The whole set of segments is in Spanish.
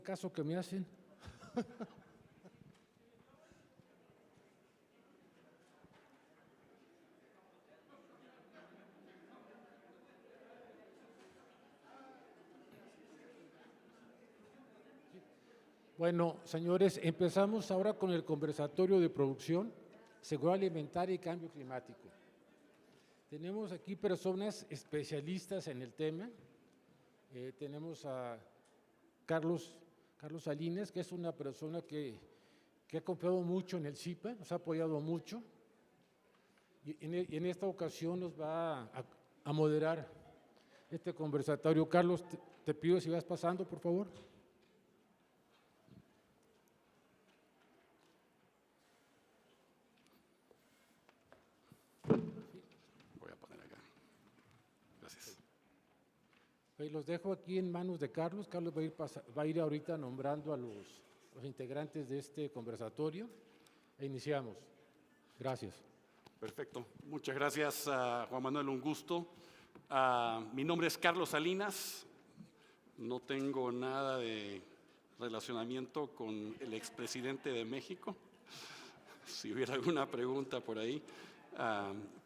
Caso que me hacen. Bueno, señores, empezamos ahora con el conversatorio de producción, seguridad alimentaria y cambio climático. Tenemos aquí personas especialistas en el tema. Tenemos a Carlos Salinas, que es una persona que ha confiado mucho en el CIPA, nos ha apoyado mucho, y en esta ocasión nos va a moderar este conversatorio. Carlos, te pido si vas pasando, por favor. Voy a poner acá. Gracias. Los dejo aquí en manos de Carlos. Carlos va a ir ahorita nombrando a los integrantes de este conversatorio e iniciamos. Gracias. Perfecto. Muchas gracias, Juan Manuel, un gusto. Mi nombre es Carlos Salinas. No tengo nada de relacionamiento con el expresidente de México, si hubiera alguna pregunta por ahí.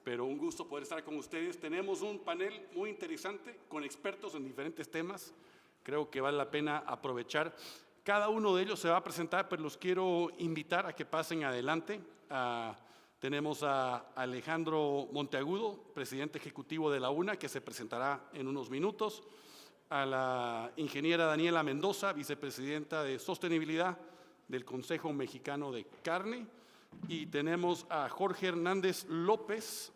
Pero un gusto poder estar con ustedes. Tenemos un panel muy interesante con expertos en diferentes temas. Creo que vale la pena aprovechar. Cada uno de ellos se va a presentar, pero los quiero invitar a que pasen adelante. Tenemos a Alejandro Monteagudo, presidente ejecutivo de la UNA, que se presentará en unos minutos. A la ingeniera Daniela Mendoza, vicepresidenta de Sostenibilidad del Consejo Mexicano de Carne. Y tenemos a Jorge Hernández López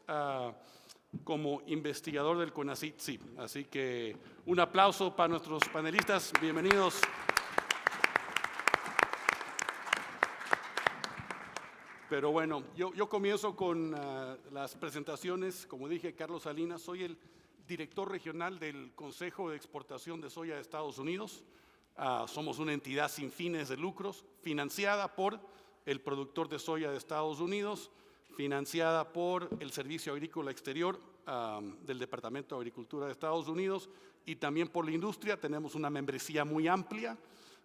como investigador del CONACYT. Así que un aplauso para nuestros panelistas. Bienvenidos. Pero bueno, yo comienzo con las presentaciones. Como dije, Carlos Salinas, soy el director regional del Consejo de Exportación de Soya de Estados Unidos. Somos una entidad sin fines de lucros, financiada por el productor de soya de Estados Unidos, financiada por el Servicio Agrícola Exterior del Departamento de Agricultura de Estados Unidos y también por la industria. Tenemos una membresía muy amplia,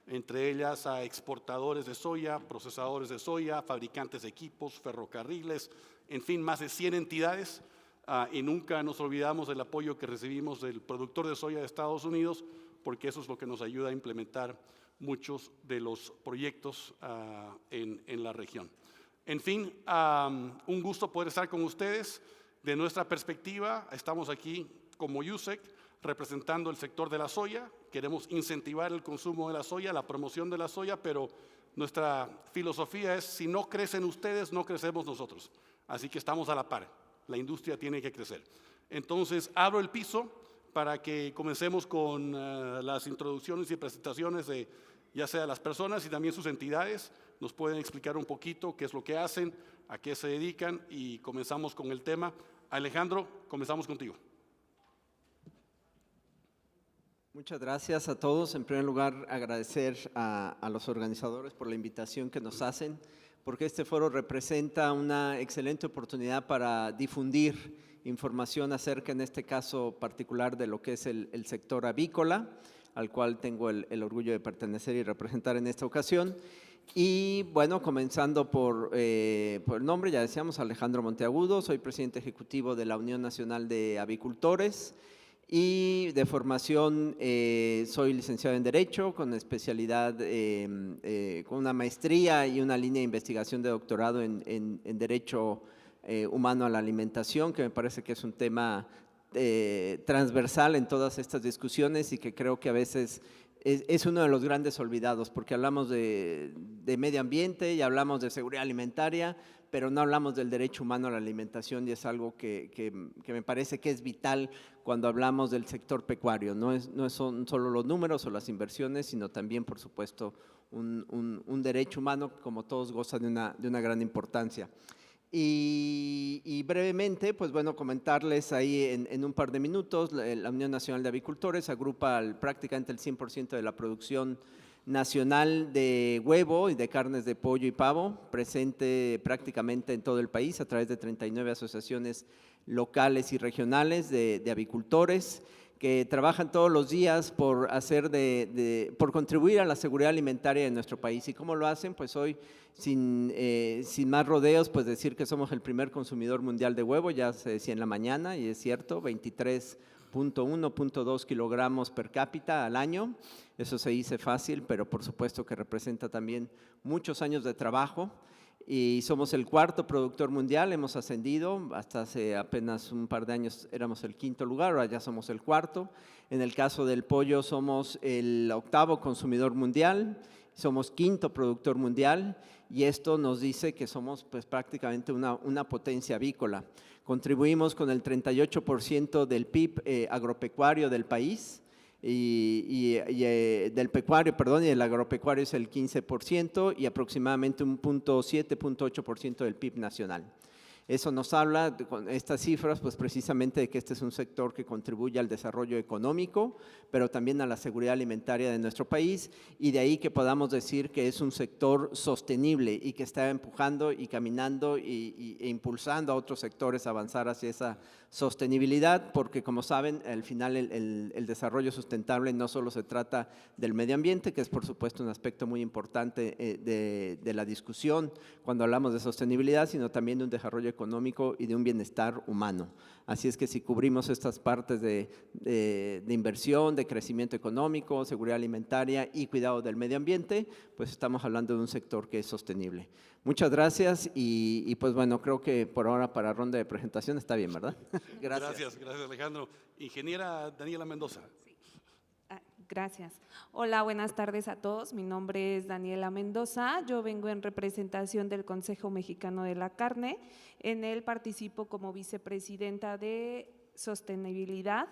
entre ellas a exportadores de soya, procesadores de soya, fabricantes de equipos, ferrocarriles, en fin, más de 100 entidades. Y nunca nos olvidamos del apoyo que recibimos del productor de soya de Estados Unidos, porque eso es lo que nos ayuda a implementar muchos de los proyectos en la región. En fin, un gusto poder estar con ustedes. De nuestra perspectiva, estamos aquí como USEC representando el sector de la soya. Queremos incentivar el consumo de la soya, la promoción de la soya, pero nuestra filosofía es: si no crecen ustedes, no crecemos nosotros. Así que estamos a la par. La industria tiene que crecer. Entonces, abro el piso para que comencemos con las introducciones y presentaciones de ya sea las personas y también sus entidades. Nos pueden explicar un poquito qué es lo que hacen, a qué se dedican, y comenzamos con el tema. Alejandro, comenzamos contigo. Muchas gracias a todos. En primer lugar, agradecer a los organizadores por la invitación que nos hacen, porque este foro representa una excelente oportunidad para difundir información acerca, en este caso particular, de lo que es el sector avícola, al cual tengo el orgullo de pertenecer y representar en esta ocasión. Y bueno, comenzando por el nombre, ya decíamos, Alejandro Monteagudo, soy presidente ejecutivo de la Unión Nacional de Avicultores y de formación soy licenciado en Derecho con especialidad, con una maestría y una línea de investigación de doctorado en Derecho Humano a la Alimentación, que me parece que es un tema transversal en todas estas discusiones y que creo que a veces es uno de los grandes olvidados, porque hablamos de medio ambiente y hablamos de seguridad alimentaria, pero no hablamos del derecho humano a la alimentación, y es algo que me parece que es vital cuando hablamos del sector pecuario. No son solo los números o las inversiones, sino también, por supuesto, un derecho humano, como todos, goza de una gran importancia. Y brevemente, pues bueno, comentarles ahí en un par de minutos, la Unión Nacional de Avicultores agrupa prácticamente el 100% de la producción nacional de huevo y de carnes de pollo y pavo, presente prácticamente en todo el país a través de 39 asociaciones locales y regionales de avicultores, que trabajan todos los días por por contribuir a la seguridad alimentaria de nuestro país. ¿Y cómo lo hacen? Pues hoy, sin más rodeos, pues decir que somos el primer consumidor mundial de huevo, ya se decía en la mañana, y es cierto, 23.1.2 kilogramos per cápita al año. Eso se dice fácil, pero por supuesto que representa también muchos años de trabajo. Y somos el cuarto productor mundial, hemos ascendido, hasta hace apenas un par de años éramos el quinto lugar, ahora ya somos el cuarto. En el caso del pollo somos el octavo consumidor mundial, somos quinto productor mundial, y esto nos dice que somos pues prácticamente una potencia avícola. Contribuimos con el 38% del PIB agropecuario del país, del pecuario, perdón, y el agropecuario es el 15% y aproximadamente un 0.7, 0.8% del PIB nacional. Eso nos habla, con estas cifras, pues precisamente de que este es un sector que contribuye al desarrollo económico, pero también a la seguridad alimentaria de nuestro país, y de ahí que podamos decir que es un sector sostenible y que está empujando y caminando e impulsando a otros sectores a avanzar hacia esa sostenibilidad, porque como saben, al final el desarrollo sustentable no solo se trata del medio ambiente, que es por supuesto un aspecto muy importante de la discusión cuando hablamos de sostenibilidad, sino también de un desarrollo económico y de un bienestar humano. Así es que si cubrimos estas partes de inversión, de crecimiento económico, seguridad alimentaria y cuidado del medio ambiente, pues estamos hablando de un sector que es sostenible. Muchas gracias y pues bueno, creo que por ahora para ronda de presentación está bien, ¿verdad? Gracias Alejandro. Ingeniera Daniela Mendoza. Gracias. Hola, buenas tardes a todos. Mi nombre es Daniela Mendoza. Yo vengo en representación del Consejo Mexicano de la Carne. En él participo como vicepresidenta de Sostenibilidad.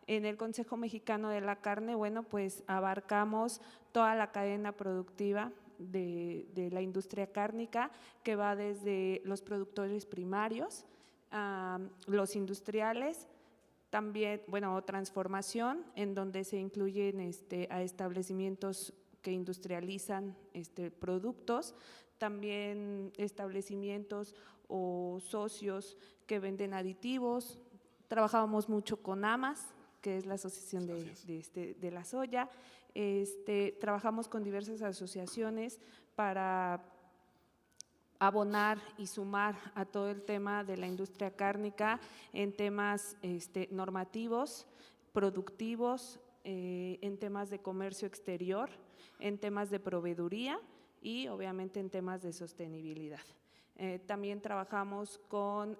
En el Consejo Mexicano de la Carne, bueno, pues abarcamos toda la cadena productiva de la industria cárnica, que va desde los productores primarios, los industriales, también, bueno, transformación, en donde se incluyen a establecimientos que industrializan productos, también establecimientos o socios que venden aditivos. Trabajábamos mucho con AMAS, que es la asociación de la soya. Trabajamos con diversas asociaciones para abonar y sumar a todo el tema de la industria cárnica en temas normativos, productivos, en temas de comercio exterior, en temas de proveeduría y obviamente en temas de sostenibilidad. También trabajamos con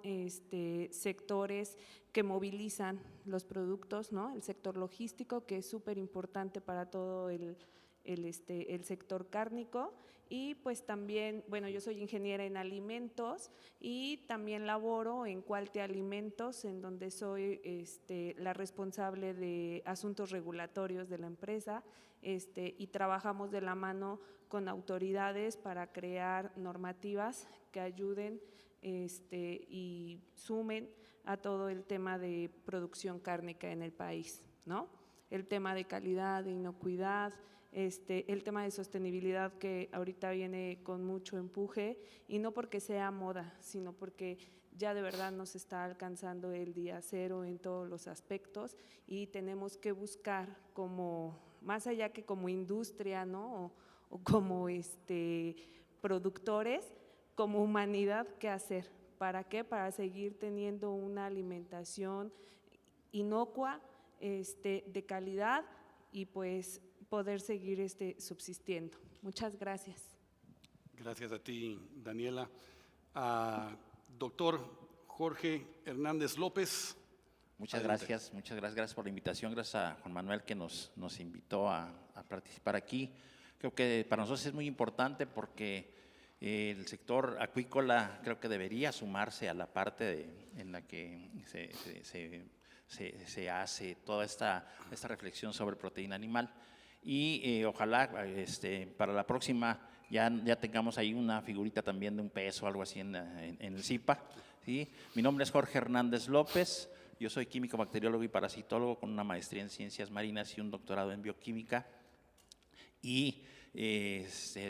sectores que movilizan los productos, ¿no? El sector logístico, que es súper importante para todo el sector cárnico. Y pues también, bueno, yo soy ingeniera en alimentos y también laboro en Quality Alimentos, en donde soy la responsable de asuntos regulatorios de la empresa, y trabajamos de la mano con autoridades para crear normativas que ayuden y sumen a todo el tema de producción cárnica en el país, ¿no? El tema de calidad, de inocuidad, el tema de sostenibilidad que ahorita viene con mucho empuje, y no porque sea moda, sino porque ya de verdad nos está alcanzando el día cero en todos los aspectos, y tenemos que buscar como, más allá que como industria, ¿no? o como productores, como humanidad, ¿qué hacer? ¿Para qué? Para seguir teniendo una alimentación inocua, de calidad, y pues poder seguir subsistiendo. Muchas gracias. Gracias a ti, Daniela. Doctor Jorge Hernández López. Muchas gracias por la invitación. Gracias a Juan Manuel que nos invitó a participar aquí. Creo que para nosotros es muy importante porque el sector acuícola creo que debería sumarse a la parte en la que se hace toda esta reflexión sobre proteína animal. Y ojalá para la próxima ya tengamos ahí una figurita también de un peso o algo así en el CIPA, ¿sí? Mi nombre es Jorge Hernández López, yo soy químico, bacteriólogo y parasitólogo con una maestría en ciencias marinas y un doctorado en bioquímica, y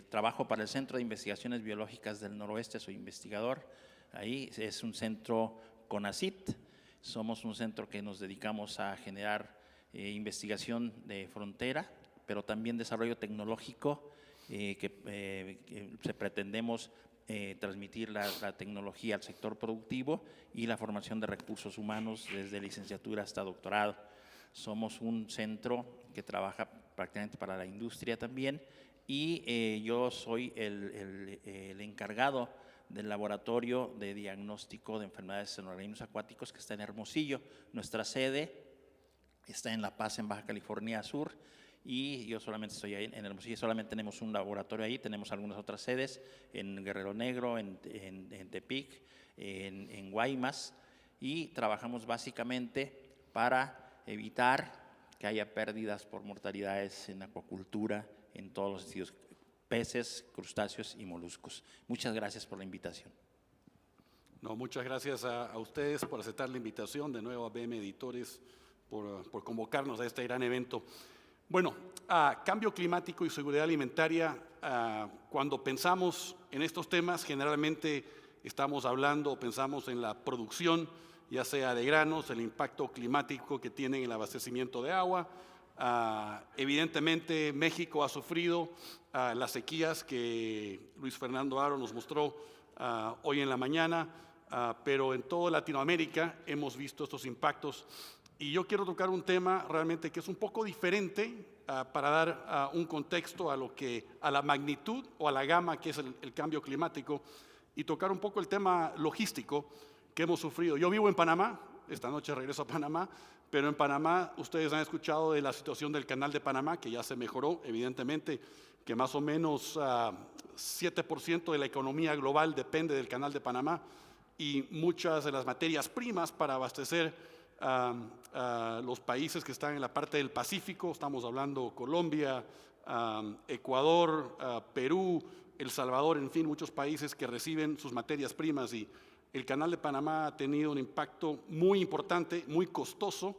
trabajo para el Centro de Investigaciones Biológicas del Noroeste, soy investigador. Ahí es un centro CONACYT, somos un centro que nos dedicamos a generar investigación de frontera, pero también desarrollo tecnológico, que pretendemos transmitir la tecnología al sector productivo y la formación de recursos humanos desde licenciatura hasta doctorado. Somos un centro que trabaja prácticamente para la industria también, y yo soy el encargado del laboratorio de diagnóstico de enfermedades en organismos acuáticos que está en Hermosillo. Nuestra sede está en La Paz, en Baja California Sur, y yo solamente estoy ahí en Hermosillo. Solamente tenemos un laboratorio ahí, tenemos algunas otras sedes en Guerrero Negro, en Tepic, en Guaymas, y trabajamos básicamente para evitar que haya pérdidas por mortalidades en acuacultura en todos los sentidos, peces, crustáceos y moluscos. Muchas gracias por la invitación. No, muchas gracias a ustedes por aceptar la invitación, de nuevo a BM Editores por convocarnos a este gran evento. Bueno, cambio climático y seguridad alimentaria, cuando pensamos en estos temas, generalmente estamos hablando o pensamos en la producción, ya sea de granos, el impacto climático que tienen en el abastecimiento de agua. Evidentemente, México ha sufrido las sequías que Luis Fernando Haro nos mostró hoy en la mañana, pero en toda Latinoamérica hemos visto estos impactos. Y yo quiero tocar un tema realmente que es un poco diferente para dar un contexto a la magnitud o a la gama que es el cambio climático, y tocar un poco el tema logístico que hemos sufrido. Yo vivo en Panamá, esta noche regreso a Panamá, pero en Panamá ustedes han escuchado de la situación del Canal de Panamá, que ya se mejoró, evidentemente, que más o menos 7% de la economía global depende del Canal de Panamá, y muchas de las materias primas para abastecer los países que están en la parte del Pacífico, estamos hablando Colombia, Ecuador, Perú, El Salvador, en fin, muchos países que reciben sus materias primas, y el Canal de Panamá ha tenido un impacto muy importante, muy costoso,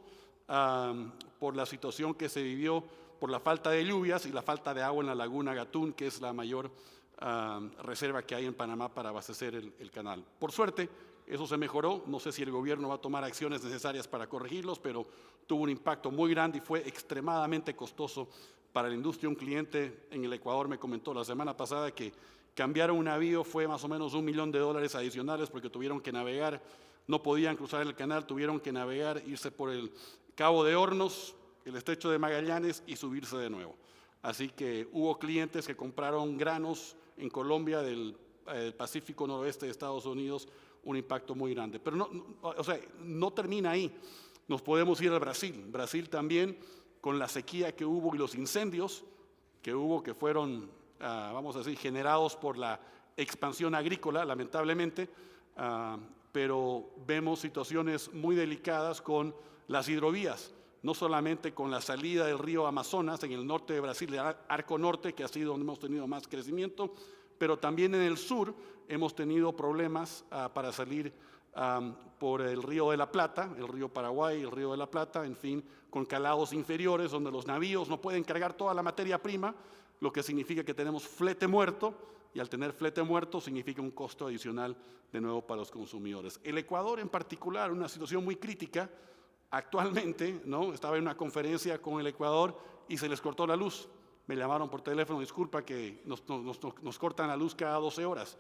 por la situación que se vivió, por la falta de lluvias y la falta de agua en la laguna Gatún, que es la mayor reserva que hay en Panamá para abastecer el canal. Por suerte, eso se mejoró. No sé si el gobierno va a tomar acciones necesarias para corregirlos, pero tuvo un impacto muy grande y fue extremadamente costoso para la industria. Un cliente en el Ecuador me comentó la semana pasada que cambiar un navío fue más o menos $1 millón adicionales, porque tuvieron que navegar, no podían cruzar el canal, tuvieron que navegar, irse por el Cabo de Hornos, el Estrecho de Magallanes y subirse de nuevo. Así que hubo clientes que compraron granos en Colombia del Pacífico Noroeste de Estados Unidos, un impacto muy grande. Pero no termina ahí. Nos podemos ir al Brasil. Brasil también, con la sequía que hubo y los incendios que hubo, que fueron, vamos a decir, generados por la expansión agrícola, lamentablemente, pero vemos situaciones muy delicadas con las hidrovías, no solamente con la salida del río Amazonas en el norte de Brasil, el Arco Norte, que ha sido donde hemos tenido más crecimiento, pero también en el sur hemos tenido problemas para salir por el río de la Plata, el río Paraguay, el río de la Plata, en fin, con calados inferiores donde los navíos no pueden cargar toda la materia prima, lo que significa que tenemos flete muerto, y al tener flete muerto significa un costo adicional de nuevo para los consumidores. El Ecuador en particular, una situación muy crítica actualmente, ¿no? Estaba en una conferencia con el Ecuador y se les cortó la luz. Me llamaron por teléfono, disculpa que nos cortan la luz cada 12 horas.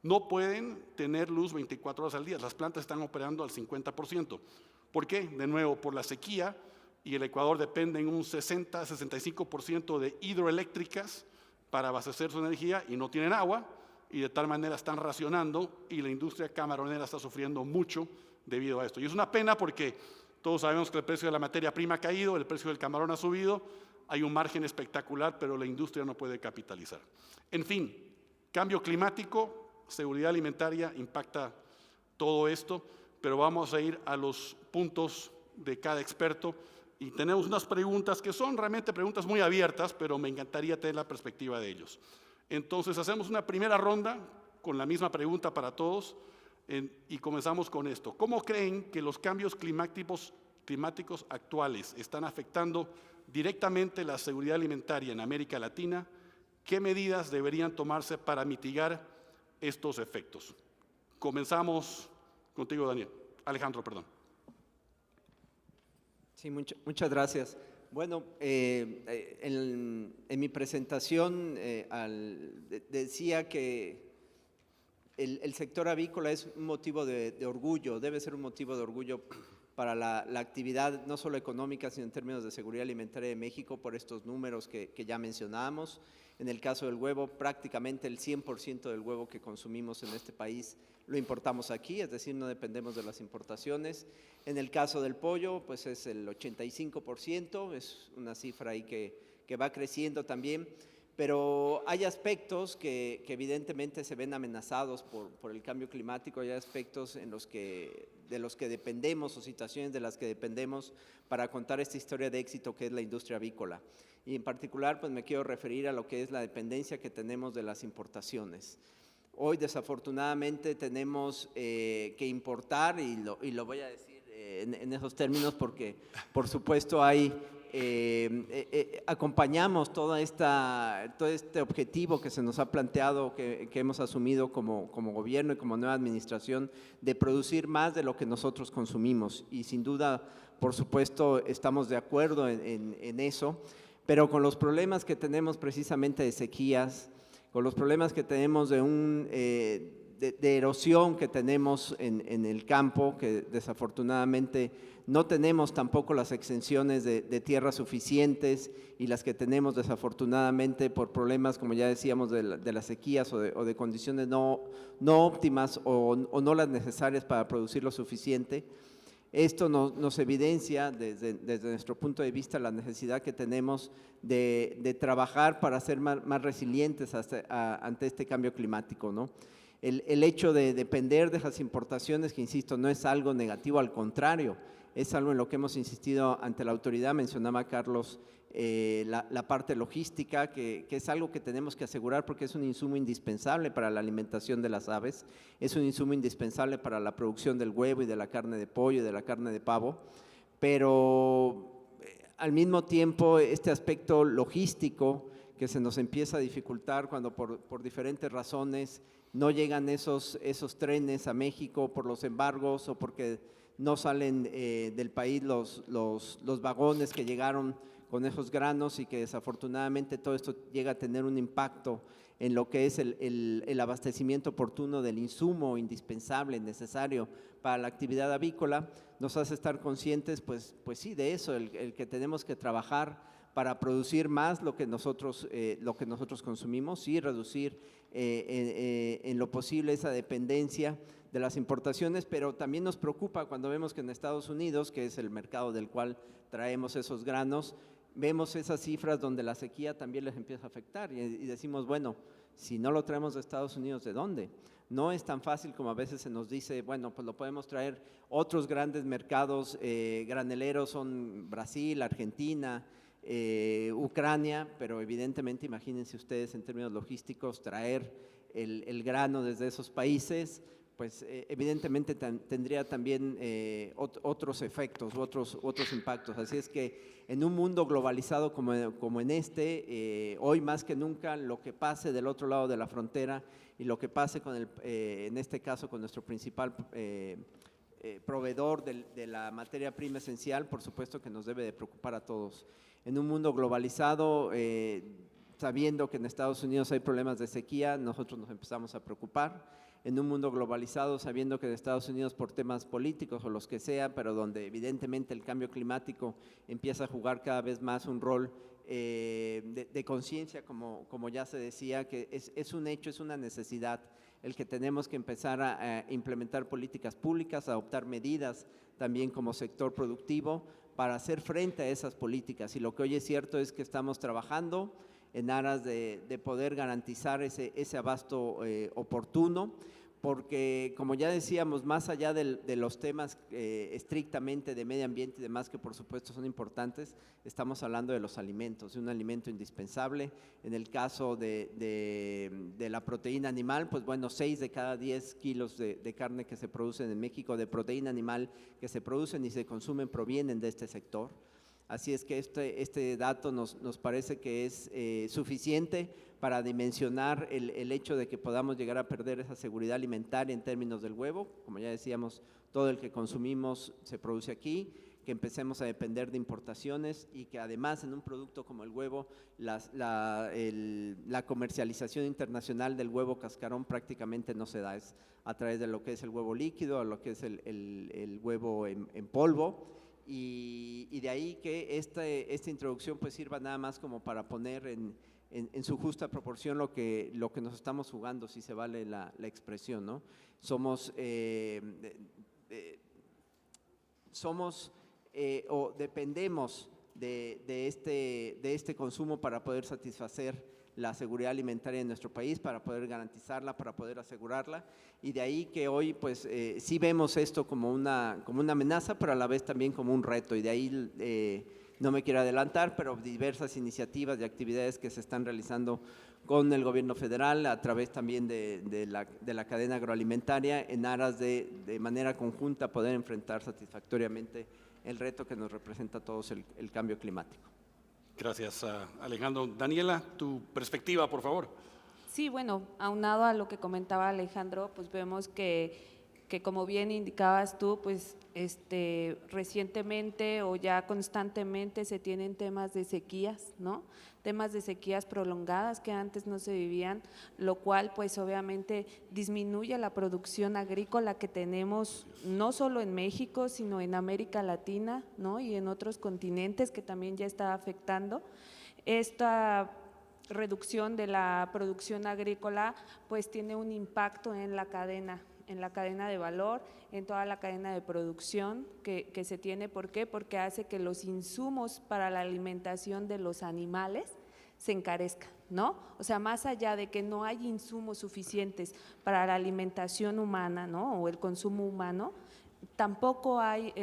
No pueden tener luz 24 horas al día, las plantas están operando al 50%. ¿Por qué? De nuevo, por la sequía, y el Ecuador depende en un 60-65% de hidroeléctricas para abastecer su energía, y no tienen agua, y de tal manera están racionando, y la industria camaronera está sufriendo mucho debido a esto. Y es una pena porque todos sabemos que el precio de la materia prima ha caído, el precio del camarón ha subido, hay un margen espectacular, pero la industria no puede capitalizar. En fin, cambio climático, seguridad alimentaria, impacta todo esto, pero vamos a ir a los puntos de cada experto, y tenemos unas preguntas que son realmente preguntas muy abiertas, pero me encantaría tener la perspectiva de ellos. Entonces hacemos una primera ronda con la misma pregunta para todos, y comenzamos con esto. ¿Cómo creen que los cambios climáticos actuales están afectando directamente la seguridad alimentaria en América Latina? ¿Qué medidas deberían tomarse para mitigar estos efectos? Comenzamos contigo, Alejandro, perdón. Sí, muchas gracias. Bueno, en mi presentación decía que el sector avícola es un motivo de orgullo, debe ser un motivo de orgullo para la actividad no solo económica, sino en términos de seguridad alimentaria de México por estos números que ya mencionábamos. En el caso del huevo, prácticamente el 100% del huevo que consumimos en este país lo importamos aquí, es decir, no dependemos de las importaciones. En el caso del pollo, pues es el 85%, es una cifra ahí que va creciendo también. Pero hay aspectos que evidentemente se ven amenazados por el cambio climático, hay aspectos de los que dependemos o situaciones de las que dependemos para contar esta historia de éxito que es la industria avícola. Y en particular, pues me quiero referir a lo que es la dependencia que tenemos de las importaciones. Hoy, desafortunadamente, tenemos que importar, y lo voy a decir en esos términos porque, por supuesto, acompañamos todo este objetivo que se nos ha planteado, que hemos asumido como gobierno y como nueva administración, de producir más de lo que nosotros consumimos. Y sin duda, por supuesto, estamos de acuerdo en eso, pero con los problemas que tenemos precisamente de sequías, con los problemas que tenemos de erosión que tenemos en el campo, que desafortunadamente no tenemos tampoco las extensiones de tierras suficientes, y las que tenemos desafortunadamente por problemas, como ya decíamos, de las sequías o de condiciones no óptimas o no las necesarias para producir lo suficiente. Esto nos evidencia desde nuestro punto de vista la necesidad que tenemos de trabajar para ser más resilientes ante este cambio climático, ¿no? El hecho de depender de las importaciones, que insisto, no es algo negativo, al contrario, es algo en lo que hemos insistido ante la autoridad. Mencionaba Carlos la parte logística, que es algo que tenemos que asegurar porque es un insumo indispensable para la alimentación de las aves, es un insumo indispensable para la producción del huevo y de la carne de pollo y de la carne de pavo, pero al mismo tiempo este aspecto logístico que se nos empieza a dificultar cuando por diferentes razones no llegan esos trenes a México por los embargos o porque no salen del país los vagones que llegaron con esos granos, y que desafortunadamente todo esto llega a tener un impacto en lo que es el abastecimiento oportuno del insumo indispensable, necesario para la actividad avícola, nos hace estar conscientes, pues sí, de eso, el que tenemos que trabajar para producir más lo que nosotros consumimos y reducir en lo posible esa dependencia de las importaciones. Pero también nos preocupa cuando vemos que en Estados Unidos, que es el mercado del cual traemos esos granos, vemos esas cifras donde la sequía también les empieza a afectar y decimos, bueno, si no lo traemos de Estados Unidos, ¿de dónde? No es tan fácil como a veces se nos dice, bueno, pues lo podemos traer. Otros grandes mercados graneleros son Brasil, Argentina, Ucrania, pero evidentemente imagínense ustedes en términos logísticos traer el grano desde esos países, pues evidentemente tendría también otros efectos, otros impactos. Así es que en un mundo globalizado como en este, hoy más que nunca, lo que pase del otro lado de la frontera y lo que pase en este caso con nuestro principal proveedor de la materia prima esencial, por supuesto que nos debe de preocupar a todos. En un mundo globalizado, sabiendo que en Estados Unidos hay problemas de sequía, nosotros nos empezamos a preocupar. En un mundo globalizado, sabiendo que en Estados Unidos por temas políticos o los que sea, pero donde evidentemente el cambio climático empieza a jugar cada vez más un rol de conciencia, como ya se decía, que es un hecho, es una necesidad el que tenemos que empezar a implementar políticas públicas, a adoptar medidas también como sector productivo para hacer frente a esas políticas. Y lo que hoy es cierto es que estamos trabajando en aras de poder garantizar ese abasto oportuno, porque como ya decíamos, más allá de los temas estrictamente de medio ambiente y demás, que por supuesto son importantes, estamos hablando de los alimentos, de un alimento indispensable. En el caso de la proteína animal, pues bueno, 6 de cada 10 kilos de carne que se producen en México, de proteína animal que se producen y se consumen, provienen de este sector. Así es que este dato nos parece que es suficiente para dimensionar el hecho de que podamos llegar a perder esa seguridad alimentaria en términos del huevo. Como ya decíamos, todo el que consumimos se produce aquí, que empecemos a depender de importaciones y que además en un producto como el huevo, la comercialización internacional del huevo cascarón prácticamente no se da, es a través de lo que es el huevo líquido, a lo que es el huevo en polvo, y de ahí que esta introducción pues sirva nada más como para poner en su justa proporción lo que nos estamos jugando, si se vale la expresión, ¿no? Somos o dependemos de este consumo para poder satisfacer la seguridad alimentaria en nuestro país, para poder garantizarla, para poder asegurarla, y de ahí que hoy pues sí vemos esto como una amenaza, pero a la vez también como un reto, y de ahí no me quiero adelantar, pero diversas iniciativas y actividades que se están realizando con el gobierno federal a través también de la cadena agroalimentaria en aras de manera conjunta poder enfrentar satisfactoriamente el reto que nos representa a todos el cambio climático. Gracias, Alejandro. Daniela, tu perspectiva, por favor. Sí, bueno, aunado a lo que comentaba Alejandro, pues vemos que como bien indicabas tú, pues recientemente o ya constantemente se tienen temas de sequías, ¿no? Temas de sequías prolongadas que antes no se vivían, lo cual pues obviamente disminuye la producción agrícola que tenemos no solo en México, sino en América Latina, ¿no? Y en otros continentes que también ya está afectando. Esta reducción de la producción agrícola pues tiene un impacto en la cadena de valor, en toda la cadena de producción que se tiene. ¿Por qué? Porque hace que los insumos para la alimentación de los animales se encarezcan, ¿no? O sea, más allá de que no hay insumos suficientes para la alimentación humana, ¿no? O el consumo humano, tampoco hay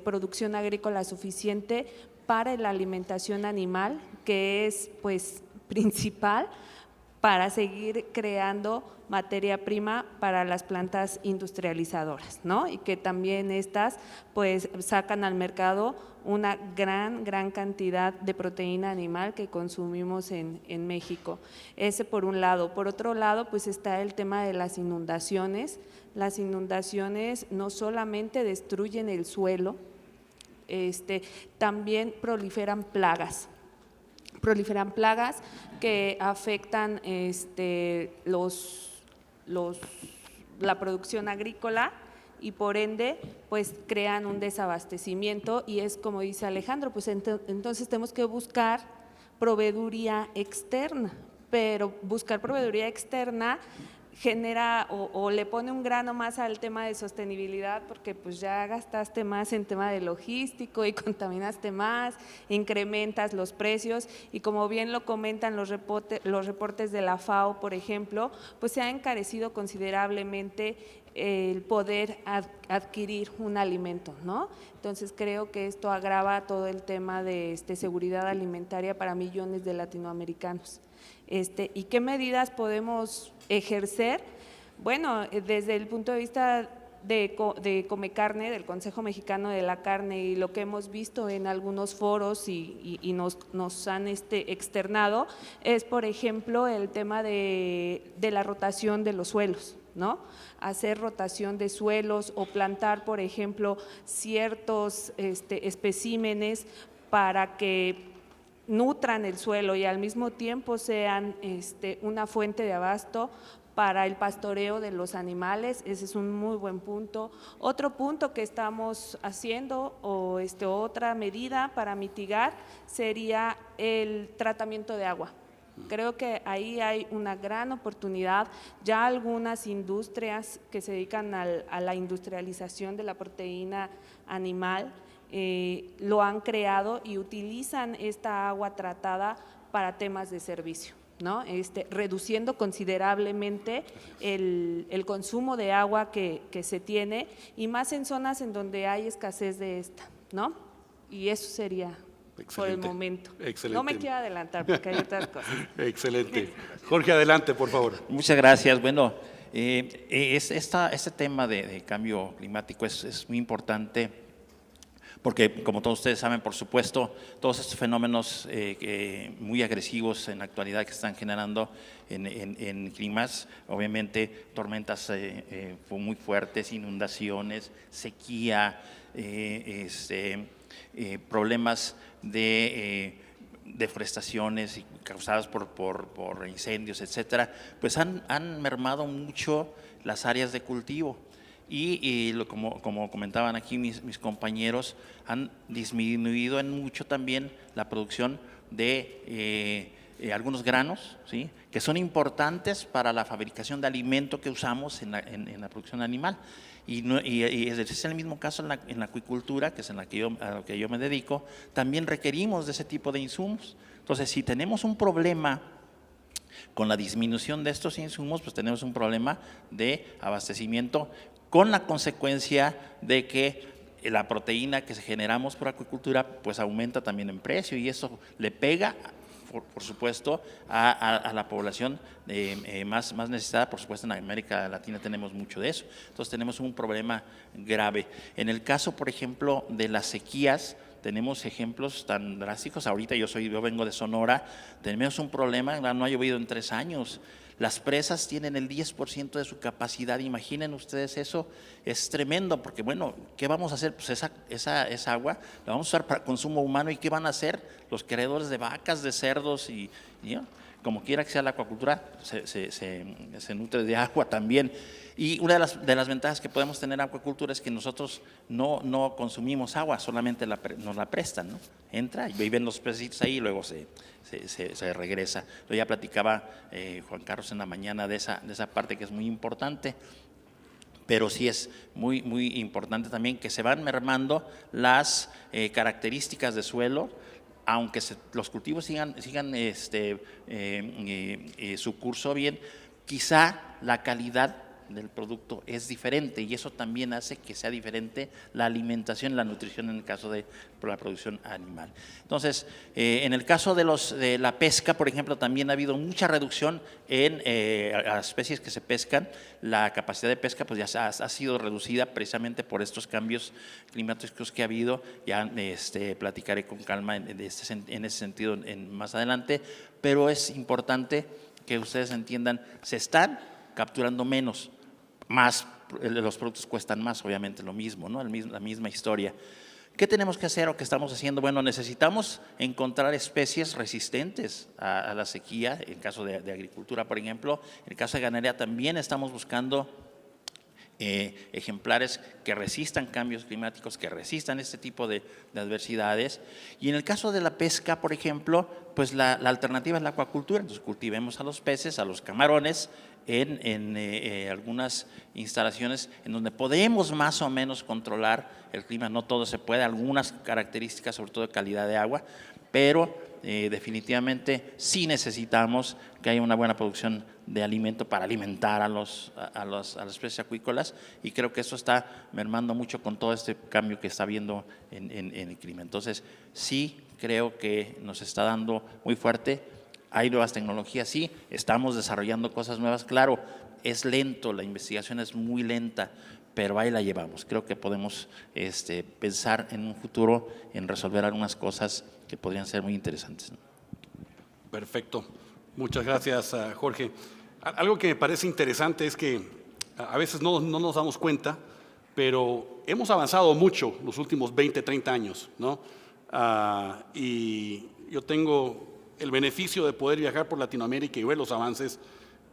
producción agrícola suficiente para la alimentación animal, que es pues principal para seguir creando materia prima para las plantas industrializadoras, ¿no? Y que también estas pues sacan al mercado una gran cantidad de proteína animal que consumimos en México. Ese por un lado. Por otro lado, pues está el tema de las inundaciones. Las inundaciones no solamente destruyen el suelo, también proliferan plagas que afectan la producción agrícola y por ende pues crean un desabastecimiento, y es como dice Alejandro, pues entonces tenemos que buscar proveeduría externa, pero buscar proveeduría externa genera o le pone un grano más al tema de sostenibilidad, porque pues ya gastaste más en tema de logístico y contaminaste más, incrementas los precios, y como bien lo comentan los reportes de la FAO, por ejemplo, pues se ha encarecido considerablemente el poder adquirir un alimento, ¿no? Entonces creo que esto agrava todo el tema de seguridad alimentaria para millones de latinoamericanos. ¿Y qué medidas podemos ejercer? Bueno, desde el punto de vista de Comecarne, del Consejo Mexicano de la Carne, y lo que hemos visto en algunos foros y nos han externado, es por ejemplo el tema de la rotación de los suelos, ¿no? Hacer rotación de suelos o plantar, por ejemplo, ciertos especímenes para que nutran el suelo y al mismo tiempo sean una fuente de abasto para el pastoreo de los animales. Ese es un muy buen punto. Otro punto que estamos haciendo o otra medida para mitigar sería el tratamiento de agua. Creo que ahí hay una gran oportunidad. Ya algunas industrias que se dedican a la industrialización de la proteína animal lo han creado y utilizan esta agua tratada para temas de servicio, ¿no? Reduciendo considerablemente el consumo de agua que se tiene, y más en zonas en donde hay escasez de esta, ¿no? Y eso sería por el momento. Excelente. No me quiero adelantar porque hay otras cosas. Excelente. Jorge, adelante, por favor. Muchas gracias. Bueno, este tema de cambio climático es muy importante, porque como todos ustedes saben, por supuesto, todos estos fenómenos muy agresivos en la actualidad que están generando en climas, obviamente tormentas muy fuertes, inundaciones, sequía, problemas de deforestaciones causadas por incendios, etcétera, pues han mermado mucho las áreas de cultivo. Como comentaban aquí mis compañeros, han disminuido en mucho también la producción de algunos granos, ¿sí?, que son importantes para la fabricación de alimento que usamos en la producción animal. Y es el mismo caso en la acuicultura, que es a lo que yo me dedico, también requerimos de ese tipo de insumos. Entonces, si tenemos un problema con la disminución de estos insumos, pues tenemos un problema de abastecimiento, con la consecuencia de que la proteína que generamos por acuicultura pues aumenta también en precio, y eso le pega, por supuesto, a la población más necesitada. Por supuesto, en América Latina tenemos mucho de eso. Entonces tenemos un problema grave. En el caso, por ejemplo, de las sequías, tenemos ejemplos tan drásticos. Ahorita yo vengo de Sonora, tenemos un problema, no ha llovido en 3 años. Las presas tienen el 10% de su capacidad. Imaginen ustedes eso, es tremendo, porque bueno, ¿qué vamos a hacer? Pues esa agua la vamos a usar para consumo humano, ¿y qué van a hacer los criadores de vacas, de cerdos? Y como quiera que sea la acuacultura, se nutre de agua también. Y una de las ventajas que podemos tener en acuacultura es que nosotros no consumimos agua, solamente nos la prestan, ¿no? Entra y viven los pececitos ahí y luego se regresa. Yo ya platicaba Juan Carlos en la mañana de esa parte que es muy importante, pero sí es muy, muy importante también que se van mermando las características de suelo, aunque los cultivos sigan su curso bien, quizá la calidad del producto es diferente, y eso también hace que sea diferente la alimentación, la nutrición en el caso de la producción animal. Entonces, en el caso de la pesca, por ejemplo, también ha habido mucha reducción en las especies que se pescan. La capacidad de pesca pues ya ha sido reducida precisamente por estos cambios climáticos que ha habido. Ya platicaré con calma en ese sentido más adelante, pero es importante que ustedes entiendan, se están capturando menos, más los productos cuestan más, obviamente lo mismo, ¿no? La misma historia. ¿Qué tenemos que hacer o qué estamos haciendo? Bueno, necesitamos encontrar especies resistentes a la sequía, en el caso de agricultura, por ejemplo. En el caso de ganadería también estamos buscando ejemplares que resistan cambios climáticos, que resistan este tipo de adversidades. Y en el caso de la pesca, por ejemplo, pues la alternativa es la acuacultura. Entonces cultivemos a los peces, a los camarones, en algunas instalaciones en donde podemos más o menos controlar el clima. No todo se puede, algunas características, sobre todo de calidad de agua, pero definitivamente sí necesitamos que haya una buena producción de alimento para alimentar a las especies acuícolas, y creo que eso está mermando mucho con todo este cambio que está habiendo en el clima. Entonces sí creo que nos está dando muy fuerte. Hay nuevas tecnologías, sí, estamos desarrollando cosas nuevas, claro, es lento, la investigación es muy lenta, pero ahí la llevamos. Creo que podemos pensar en un futuro en resolver algunas cosas que podrían ser muy interesantes. Perfecto, muchas gracias, Jorge. Algo que me parece interesante es que a veces no nos damos cuenta, pero hemos avanzado mucho los últimos 20, 30 años, ¿no? Y yo tengo el beneficio de poder viajar por Latinoamérica y ver los avances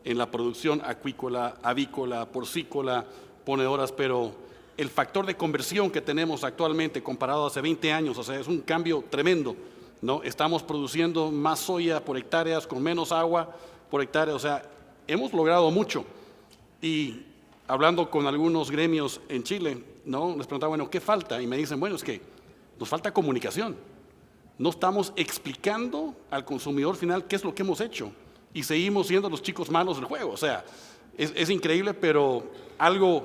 en la producción acuícola, avícola, porcícola, ponedoras, pero el factor de conversión que tenemos actualmente comparado a hace 20 años, o sea, es un cambio tremendo, ¿no? Estamos produciendo más soya por hectáreas, con menos agua por hectárea, o sea, hemos logrado mucho. Y hablando con algunos gremios en Chile, ¿no?, les preguntaba, bueno, ¿qué falta? Y me dicen, bueno, es que nos falta comunicación. No estamos explicando al consumidor final qué es lo que hemos hecho, y seguimos siendo los chicos malos del juego. O sea, es increíble, pero algo,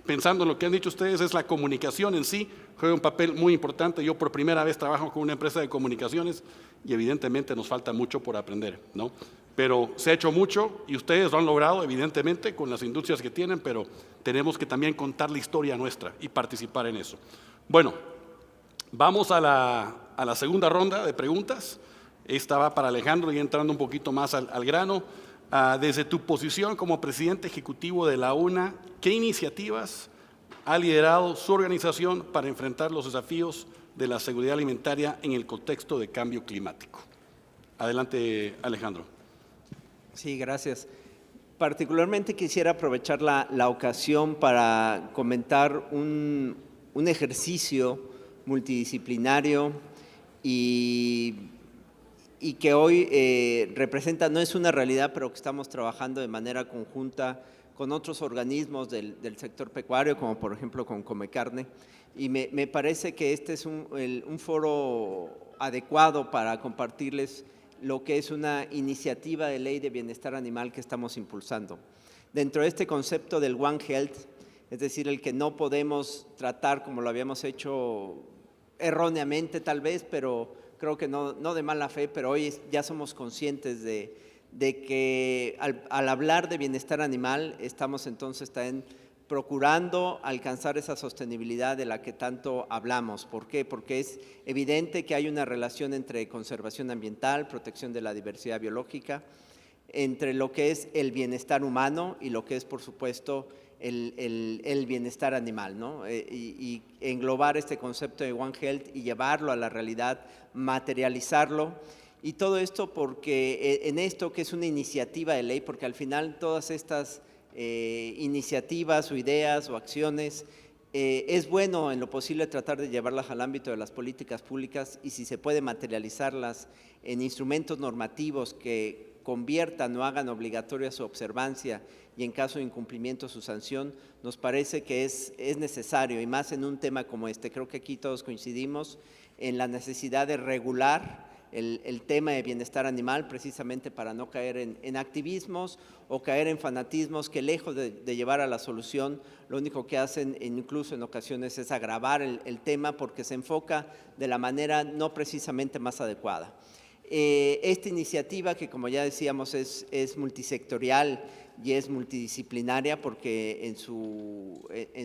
pensando en lo que han dicho ustedes, es la comunicación en sí, juega un papel muy importante. Yo por primera vez trabajo con una empresa de comunicaciones y evidentemente nos falta mucho por aprender, ¿no? Pero se ha hecho mucho y ustedes lo han logrado, evidentemente, con las industrias que tienen, pero tenemos que también contar la historia nuestra y participar en eso. Bueno, Vamos a la segunda ronda de preguntas. Esta va para Alejandro y entrando un poquito más al grano. Desde tu posición como presidente ejecutivo de la UNA, ¿qué iniciativas ha liderado su organización para enfrentar los desafíos de la seguridad alimentaria en el contexto de cambio climático? Adelante, Alejandro. Sí, gracias. Particularmente quisiera aprovechar la ocasión para comentar un ejercicio multidisciplinario y que hoy representa, no es una realidad, pero que estamos trabajando de manera conjunta con otros organismos del sector pecuario, como por ejemplo con Comecarne, y me parece que este es un foro adecuado para compartirles lo que es una iniciativa de ley de bienestar animal que estamos impulsando. Dentro de este concepto del One Health, es decir, el que no podemos tratar como lo habíamos hecho erróneamente tal vez, pero creo que no de mala fe, pero hoy ya somos conscientes de que al hablar de bienestar animal estamos entonces también procurando alcanzar esa sostenibilidad de la que tanto hablamos. ¿Por qué? Porque es evidente que hay una relación entre conservación ambiental, protección de la diversidad biológica, entre lo que es el bienestar humano y lo que es, por supuesto, el bienestar animal, ¿no? Y englobar este concepto de One Health y llevarlo a la realidad, materializarlo. Y todo esto porque en esto que es una iniciativa de ley, porque al final todas estas iniciativas o ideas o acciones, es bueno en lo posible tratar de llevarlas al ámbito de las políticas públicas y si se puede materializarlas en instrumentos normativos que conviertan o hagan obligatoria su observancia y en caso de incumplimiento su sanción, nos parece que es necesario y más en un tema como este. Creo que aquí todos coincidimos en la necesidad de regular el tema de bienestar animal precisamente para no caer en activismos o caer en fanatismos que lejos de llevar a la solución, lo único que hacen incluso en ocasiones es agravar el tema porque se enfoca de la manera no precisamente más adecuada. Esta iniciativa que como ya decíamos es multisectorial y es multidisciplinaria porque en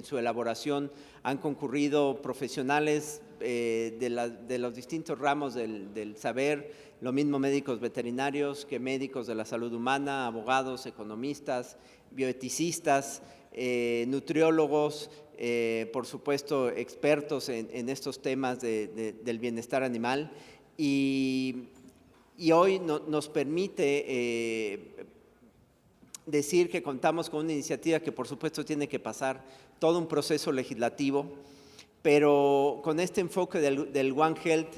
su elaboración han concurrido profesionales de los distintos ramos del saber, lo mismo médicos veterinarios que médicos de la salud humana, abogados, economistas, bioeticistas, nutriólogos, por supuesto expertos en estos temas del bienestar animal y hoy nos permite decir que contamos con una iniciativa que por supuesto tiene que pasar todo un proceso legislativo, pero con este enfoque del One Health,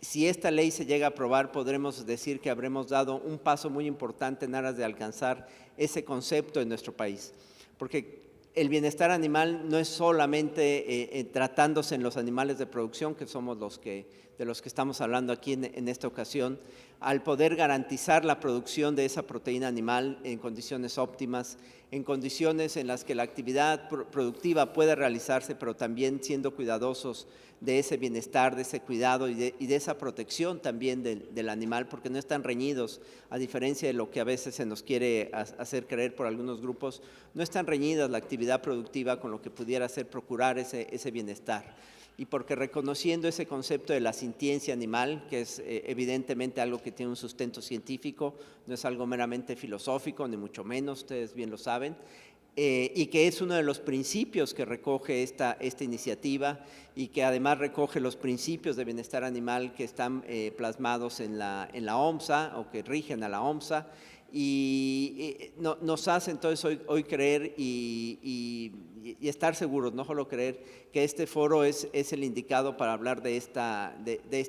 si esta ley se llega a aprobar, podremos decir que habremos dado un paso muy importante en aras de alcanzar ese concepto en nuestro país. Porque el bienestar animal no es solamente tratándose en los animales de producción, que somos de los que estamos hablando aquí en esta ocasión, al poder garantizar la producción de esa proteína animal en condiciones óptimas, en condiciones en las que la actividad productiva pueda realizarse, pero también siendo cuidadosos de ese bienestar, de ese cuidado y de esa protección también del animal, porque no están reñidos, a diferencia de lo que a veces se nos quiere hacer creer por algunos grupos, no están reñidas la actividad productiva con lo que pudiera ser procurar ese bienestar. Y porque reconociendo ese concepto de la sintiencia animal, que es evidentemente algo que tiene un sustento científico, no es algo meramente filosófico, ni mucho menos, ustedes bien lo saben, y que es uno de los principios que recoge esta iniciativa y que además recoge los principios de bienestar animal que están plasmados en la OMSA o que rigen a la OMSA, y nos hace entonces hoy creer y estar seguros, no solo creer, que este foro es el indicado para hablar de esta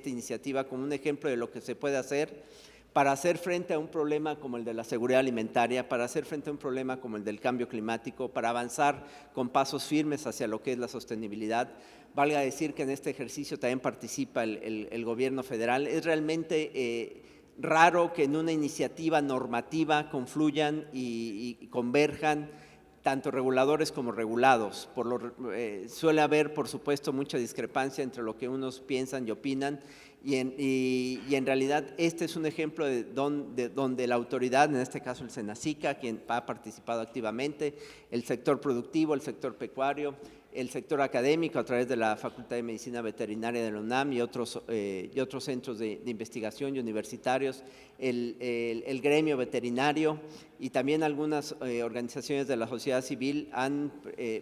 iniciativa como un ejemplo de lo que se puede hacer para hacer frente a un problema como el de la seguridad alimentaria, para hacer frente a un problema como el del cambio climático, para avanzar con pasos firmes hacia lo que es la sostenibilidad. Valga decir que en este ejercicio también participa el gobierno federal. Es realmente raro que en una iniciativa normativa confluyan y converjan tanto reguladores como regulados. Suele haber, por supuesto, mucha discrepancia entre lo que unos piensan y opinan, Y en realidad este es un ejemplo de donde la autoridad, en este caso el SENACICA, quien ha participado activamente, el sector productivo, el sector pecuario, el sector académico a través de la Facultad de Medicina Veterinaria de la UNAM y otros centros de investigación y universitarios, el gremio veterinario y también algunas organizaciones de la sociedad civil han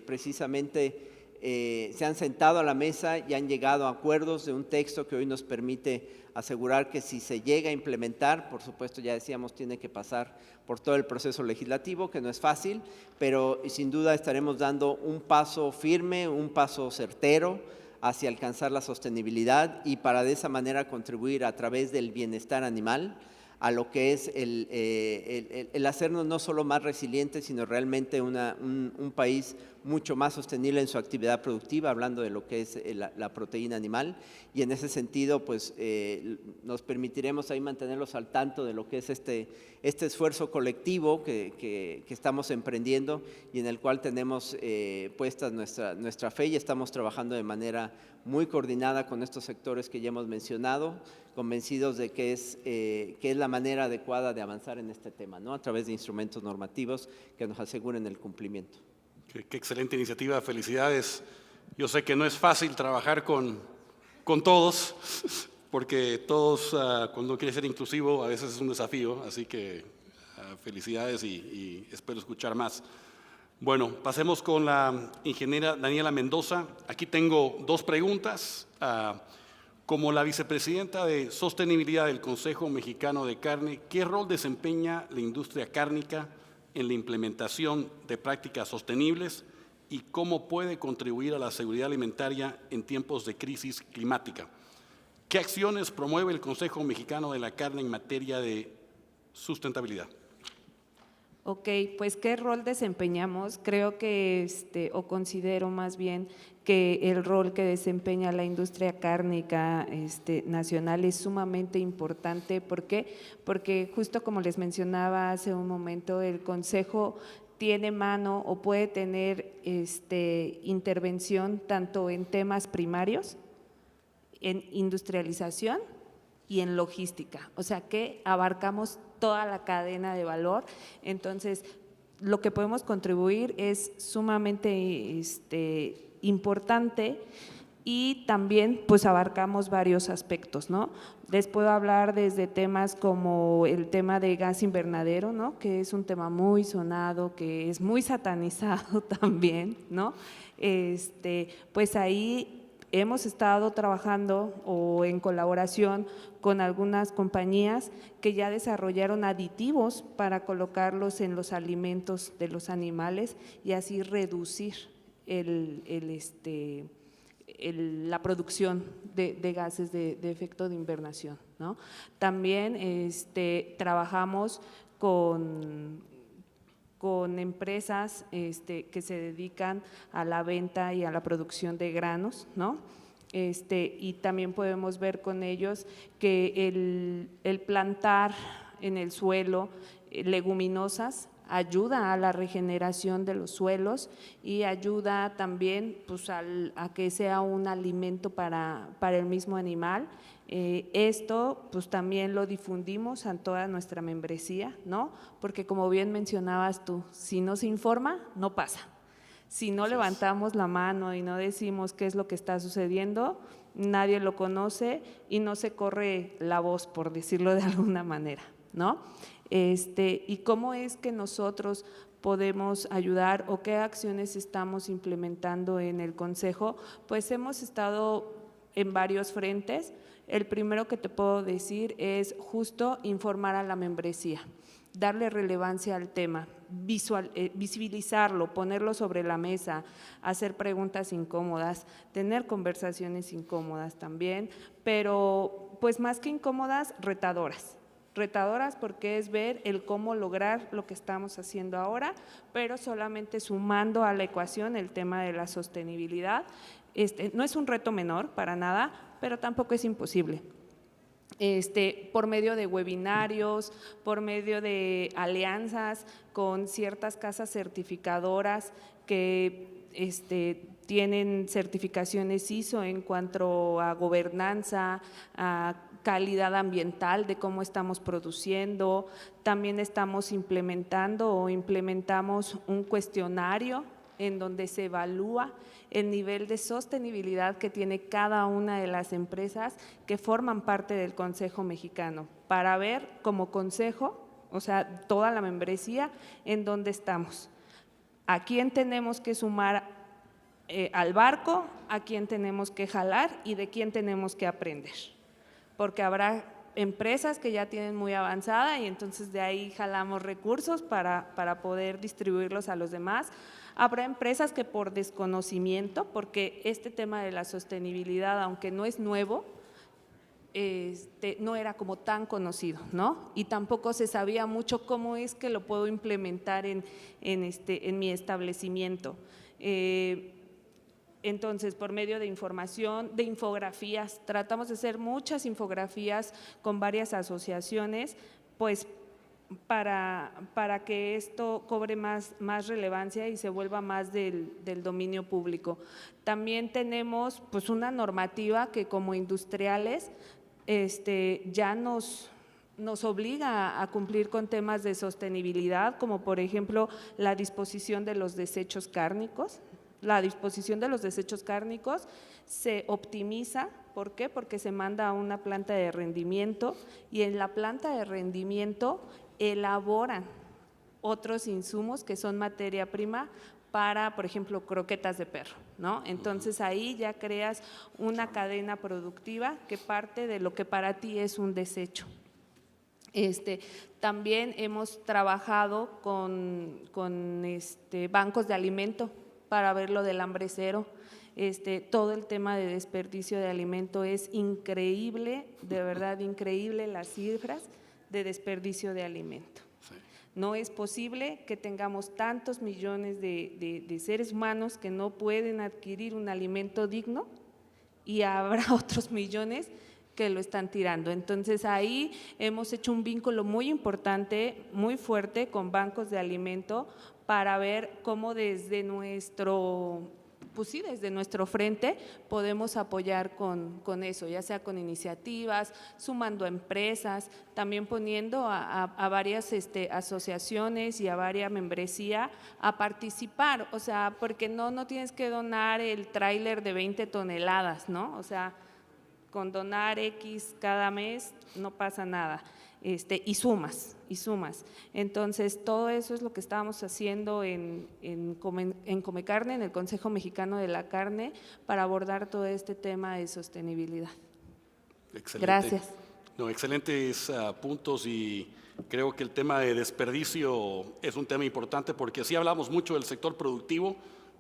precisamente se han sentado a la mesa y han llegado a acuerdos de un texto que hoy nos permite asegurar que si se llega a implementar, por supuesto ya decíamos tiene que pasar por todo el proceso legislativo, que no es fácil, pero sin duda estaremos dando un paso firme, un paso certero hacia alcanzar la sostenibilidad y para de esa manera contribuir a través del bienestar animal a lo que es el hacernos no solo más resilientes, sino realmente un país mucho más sostenible en su actividad productiva, hablando de lo que es la proteína animal. Y en ese sentido, pues nos permitiremos ahí mantenerlos al tanto de lo que es este esfuerzo colectivo que estamos emprendiendo y en el cual tenemos puesta nuestra fe y estamos trabajando de manera muy coordinada con estos sectores que ya hemos mencionado, convencidos de que es la manera adecuada de avanzar en este tema, ¿no? A través de instrumentos normativos que nos aseguren el cumplimiento. Qué excelente iniciativa, felicidades. Yo sé que no es fácil trabajar con todos, porque todos, cuando quiere ser inclusivo, a veces es un desafío, así que felicidades y espero escuchar más. Bueno, pasemos con la ingeniera Daniela Mendoza. Aquí tengo dos preguntas. Como la vicepresidenta de Sostenibilidad del Consejo Mexicano de Carne, ¿qué rol desempeña la industria cárnica en la implementación de prácticas sostenibles y cómo puede contribuir a la seguridad alimentaria en tiempos de crisis climática? ¿Qué acciones promueve el Consejo Mexicano de la Carne en materia de sustentabilidad? Ok, pues ¿qué rol desempeñamos? Creo que, o considero más bien que el rol que desempeña la industria cárnica nacional es sumamente importante. ¿Por qué? Porque justo como les mencionaba hace un momento, el Consejo tiene mano o puede tener intervención tanto en temas primarios, en industrialización y en logística, o sea que abarcamos toda la cadena de valor. Entonces lo que podemos contribuir es sumamente importante y también pues abarcamos varios aspectos, ¿no? Les puedo hablar desde temas como el tema de gas invernadero, ¿no? Que es un tema muy sonado, que es muy satanizado también, ¿no? Pues ahí hemos estado trabajando o en colaboración con algunas compañías que ya desarrollaron aditivos para colocarlos en los alimentos de los animales y así reducir la producción de gases de efecto de invernación, ¿no? También trabajamos con empresas que se dedican a la venta y a la producción de granos, ¿no? Y también podemos ver con ellos que el plantar en el suelo leguminosas ayuda a la regeneración de los suelos y ayuda también pues, a que sea un alimento para el mismo animal. Esto pues también lo difundimos en toda nuestra membresía, ¿no? Porque como bien mencionabas tú, si no se informa, no pasa. Si no levantamos la mano y no decimos qué es lo que está sucediendo, nadie lo conoce y no se corre la voz, por decirlo de alguna manera, ¿no? ¿Y cómo es que nosotros podemos ayudar o qué acciones estamos implementando en el Consejo? Pues hemos estado en varios frentes. El primero que te puedo decir es justo informar a la membresía, darle relevancia al tema, visibilizarlo, ponerlo sobre la mesa, hacer preguntas incómodas, tener conversaciones incómodas también, pero pues más que incómodas, retadoras porque es ver el cómo lograr lo que estamos haciendo ahora, pero solamente sumando a la ecuación el tema de la sostenibilidad. No es un reto menor para nada, pero tampoco es imposible. Por medio de webinarios, por medio de alianzas con ciertas casas certificadoras que tienen certificaciones ISO en cuanto a gobernanza, a calidad ambiental de cómo estamos produciendo. También estamos implementamos un cuestionario en donde se evalúa el nivel de sostenibilidad que tiene cada una de las empresas que forman parte del Consejo Mexicano, para ver como consejo, o sea, toda la membresía, en dónde estamos, a quién tenemos que sumar al barco, a quién tenemos que jalar y de quién tenemos que aprender, porque habrá empresas que ya tienen muy avanzada y entonces de ahí jalamos recursos para poder distribuirlos a los demás. Habrá empresas que por desconocimiento, porque este tema de la sostenibilidad, aunque no es nuevo, no era como tan conocido, ¿no? Y tampoco se sabía mucho cómo es que lo puedo implementar en mi establecimiento. Entonces, por medio de información, de infografías, tratamos de hacer muchas infografías con varias asociaciones, pues para que esto cobre más relevancia y se vuelva más del dominio público. También tenemos pues una normativa que como industriales ya nos obliga a cumplir con temas de sostenibilidad, como por ejemplo la disposición de los desechos cárnicos. La disposición de los desechos cárnicos se optimiza, ¿por qué? Porque se manda a una planta de rendimiento y en la planta de rendimiento elaboran otros insumos que son materia prima para, por ejemplo, croquetas de perro, ¿no? Entonces ahí ya creas una cadena productiva que parte de lo que para ti es un desecho. También hemos trabajado con bancos de alimento para ver lo del hambre cero. Todo el tema de desperdicio de alimento es increíble, de verdad increíble las cifras de desperdicio de alimento. Sí. No es posible que tengamos tantos millones de seres humanos que no pueden adquirir un alimento digno y habrá otros millones que lo están tirando. Entonces ahí hemos hecho un vínculo muy importante, muy fuerte con bancos de alimento para ver cómo desde nuestro frente podemos apoyar con eso, ya sea con iniciativas, sumando empresas, también poniendo a varias asociaciones y a varias membresía a participar, o sea, porque no tienes que donar el tráiler de 20 toneladas, ¿no? O sea, con donar X cada mes no pasa nada. Y sumas. Entonces, todo eso es lo que estábamos haciendo en Comecarne, en el Consejo Mexicano de la Carne, para abordar todo este tema de sostenibilidad. Excelente. Gracias. No, excelentes puntos y creo que el tema de desperdicio es un tema importante porque sí hablamos mucho del sector productivo,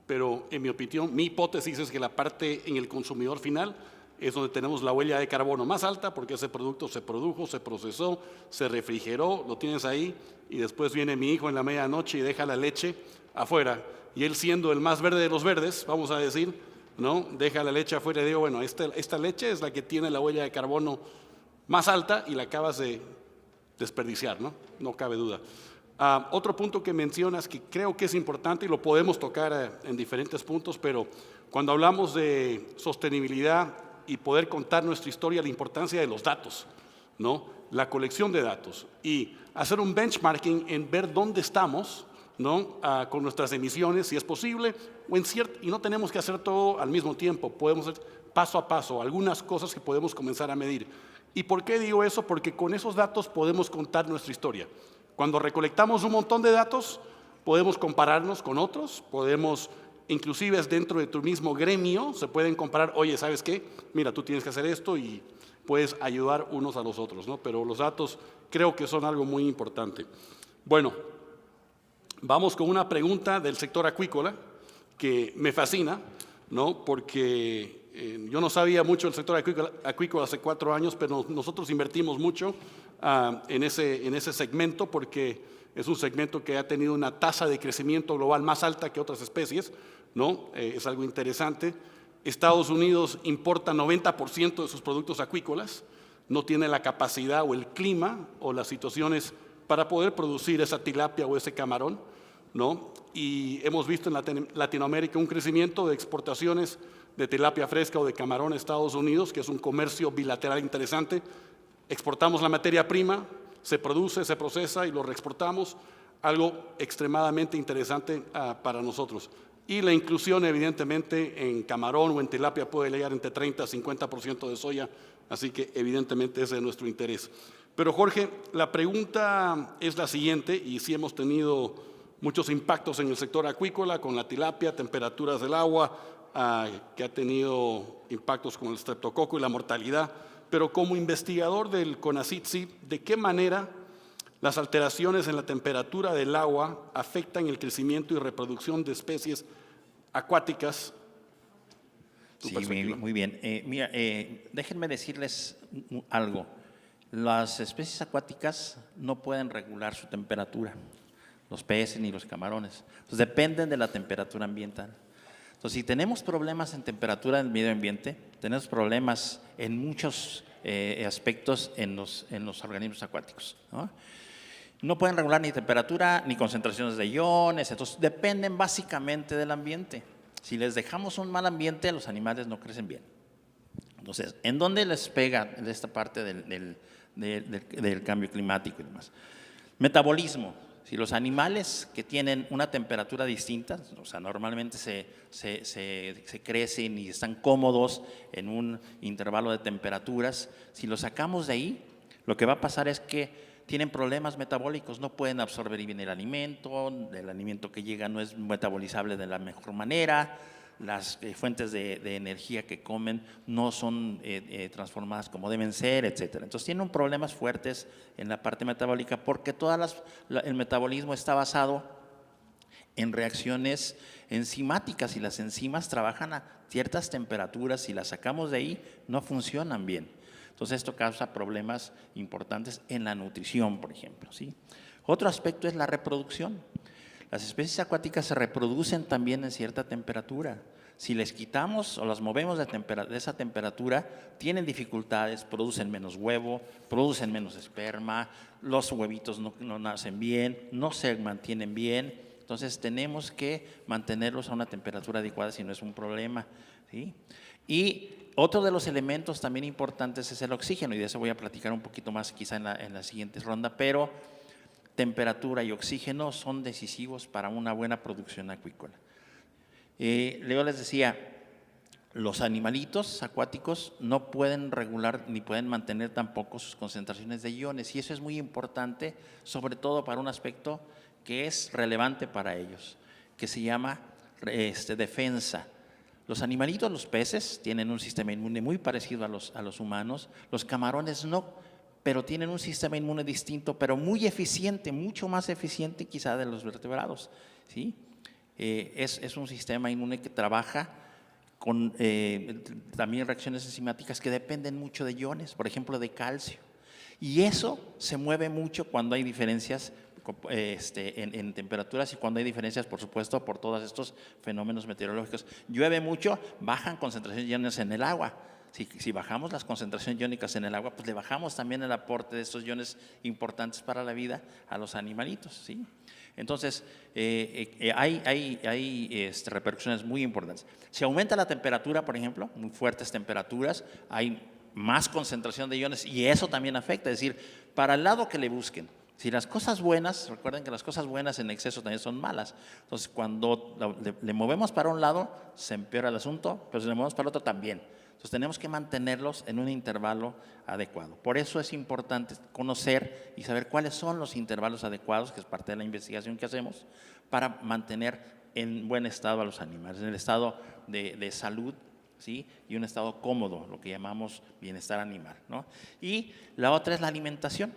pero en mi opinión, mi hipótesis es que la parte en el consumidor final es donde tenemos la huella de carbono más alta porque ese producto se produjo, se procesó, se refrigeró, lo tienes ahí y después viene mi hijo en la medianoche y deja la leche afuera y él siendo el más verde de los verdes, vamos a decir, ¿no? Deja la leche afuera y digo, bueno, esta leche es la que tiene la huella de carbono más alta y la acabas de desperdiciar, ¿no? No cabe duda. Otro punto que mencionas que creo que es importante y lo podemos tocar en diferentes puntos, pero cuando hablamos de sostenibilidad y poder contar nuestra historia, la importancia de los datos, ¿no? La colección de datos y hacer un benchmarking en ver dónde estamos, ¿no? Con nuestras emisiones, si es posible, y no tenemos que hacer todo al mismo tiempo, podemos hacer paso a paso, algunas cosas que podemos comenzar a medir. ¿Y por qué digo eso? Porque con esos datos podemos contar nuestra historia. Cuando recolectamos un montón de datos, podemos compararnos con otros, podemos inclusive dentro de tu mismo gremio se pueden comparar, oye, ¿sabes qué? Mira, tú tienes que hacer esto y puedes ayudar unos a los otros, ¿no? Pero los datos creo que son algo muy importante. Bueno, vamos con una pregunta del sector acuícola que me fascina, ¿no? Porque yo no sabía mucho del sector acuícola hace 4 años, pero nosotros invertimos mucho en ese segmento porque es un segmento que ha tenido una tasa de crecimiento global más alta que otras especies, ¿no? Es algo interesante. Estados Unidos importa 90% de sus productos acuícolas, no tiene la capacidad o el clima o las situaciones para poder producir esa tilapia o ese camarón, ¿no? y hemos visto en Latinoamérica un crecimiento de exportaciones de tilapia fresca o de camarón a Estados Unidos, que es un comercio bilateral interesante. Exportamos la materia prima, se produce, se procesa y lo reexportamos, algo extremadamente interesante para nosotros. Y la inclusión, evidentemente, en camarón o en tilapia puede llegar entre 30 a 50% de soya, así que evidentemente ese es nuestro interés. Pero Jorge, la pregunta es la siguiente, y sí hemos tenido muchos impactos en el sector acuícola con la tilapia, temperaturas del agua, que ha tenido impactos con el streptococo y la mortalidad, pero como investigador del CONACYT, ¿de qué manera las alteraciones en la temperatura del agua afectan el crecimiento y reproducción de especies acuáticas? Sí, muy bien. Mira, déjenme decirles algo. Las especies acuáticas no pueden regular su temperatura, los peces ni los camarones. Entonces, dependen de la temperatura ambiental. Entonces, si tenemos problemas en temperatura del medio ambiente, tenemos problemas en muchos aspectos en los organismos acuáticos, ¿no? No pueden regular ni temperatura ni concentraciones de iones, entonces dependen básicamente del ambiente. Si les dejamos un mal ambiente, los animales no crecen bien. Entonces, ¿en dónde les pega esta parte del cambio climático y demás? Metabolismo. Si los animales que tienen una temperatura distinta, o sea, normalmente se crecen y están cómodos en un intervalo de temperaturas, si los sacamos de ahí, lo que va a pasar es que tienen problemas metabólicos, no pueden absorber bien el alimento que llega no es metabolizable de la mejor manera, las fuentes de energía que comen no son transformadas como deben ser, etc. Entonces tienen problemas fuertes en la parte metabólica porque el metabolismo está basado en reacciones enzimáticas y las enzimas trabajan a ciertas temperaturas, si las sacamos de ahí no funcionan bien. Entonces esto causa problemas importantes en la nutrición, por ejemplo, ¿sí? Otro aspecto es la reproducción. Las especies acuáticas se reproducen también en cierta temperatura. Si les quitamos o las movemos de esa temperatura, tienen dificultades, producen menos huevo, producen menos esperma, los huevitos no nacen bien, no se mantienen bien. Entonces tenemos que mantenerlos a una temperatura adecuada si no es un problema, ¿sí? Y otro de los elementos también importantes es el oxígeno, y de eso voy a platicar un poquito más quizá en la siguiente ronda, pero temperatura y oxígeno son decisivos para una buena producción acuícola. Yo les decía, los animalitos acuáticos no pueden regular ni pueden mantener tampoco sus concentraciones de iones, y eso es muy importante, sobre todo para un aspecto que es relevante para ellos, que se llama defensa. Los animalitos, los peces, tienen un sistema inmune muy parecido a los humanos, los camarones no, pero tienen un sistema inmune distinto, pero muy eficiente, mucho más eficiente quizá de los vertebrados, ¿sí? Es un sistema inmune que trabaja con también reacciones enzimáticas que dependen mucho de iones, por ejemplo de calcio, y eso se mueve mucho cuando hay diferencias en temperaturas y cuando hay diferencias, por supuesto, por todos estos fenómenos meteorológicos. Llueve mucho, bajan concentraciones de iones en el agua. Si bajamos las concentraciones iónicas en el agua, pues le bajamos también el aporte de estos iones importantes para la vida a los animalitos, ¿sí? Entonces, hay repercusiones muy importantes. Si aumenta la temperatura, por ejemplo, muy fuertes temperaturas, hay más concentración de iones y eso también afecta. Es decir, para el lado que le busquen, si las cosas buenas, recuerden que las cosas buenas en exceso también son malas. Entonces, cuando le movemos para un lado, se empeora el asunto, pero si le movemos para el otro también. Entonces, tenemos que mantenerlos en un intervalo adecuado. Por eso es importante conocer y saber cuáles son los intervalos adecuados, que es parte de la investigación que hacemos, para mantener en buen estado a los animales, en el estado de salud, ¿sí? Y un estado cómodo, lo que llamamos bienestar animal, ¿no? Y la otra es la alimentación.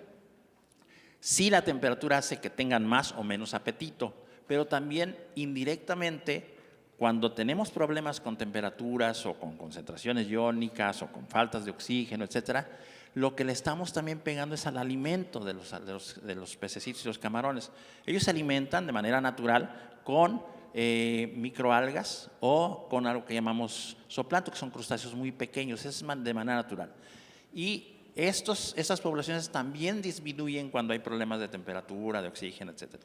Sí, la temperatura hace que tengan más o menos apetito, pero también indirectamente, cuando tenemos problemas con temperaturas o con concentraciones iónicas o con faltas de oxígeno, etcétera, lo que le estamos también pegando es al alimento de los pececitos y los camarones. Ellos se alimentan de manera natural con microalgas o con algo que llamamos zooplancton, que son crustáceos muy pequeños, es de manera natural. Y estas poblaciones también disminuyen cuando hay problemas de temperatura, de oxígeno, etcétera.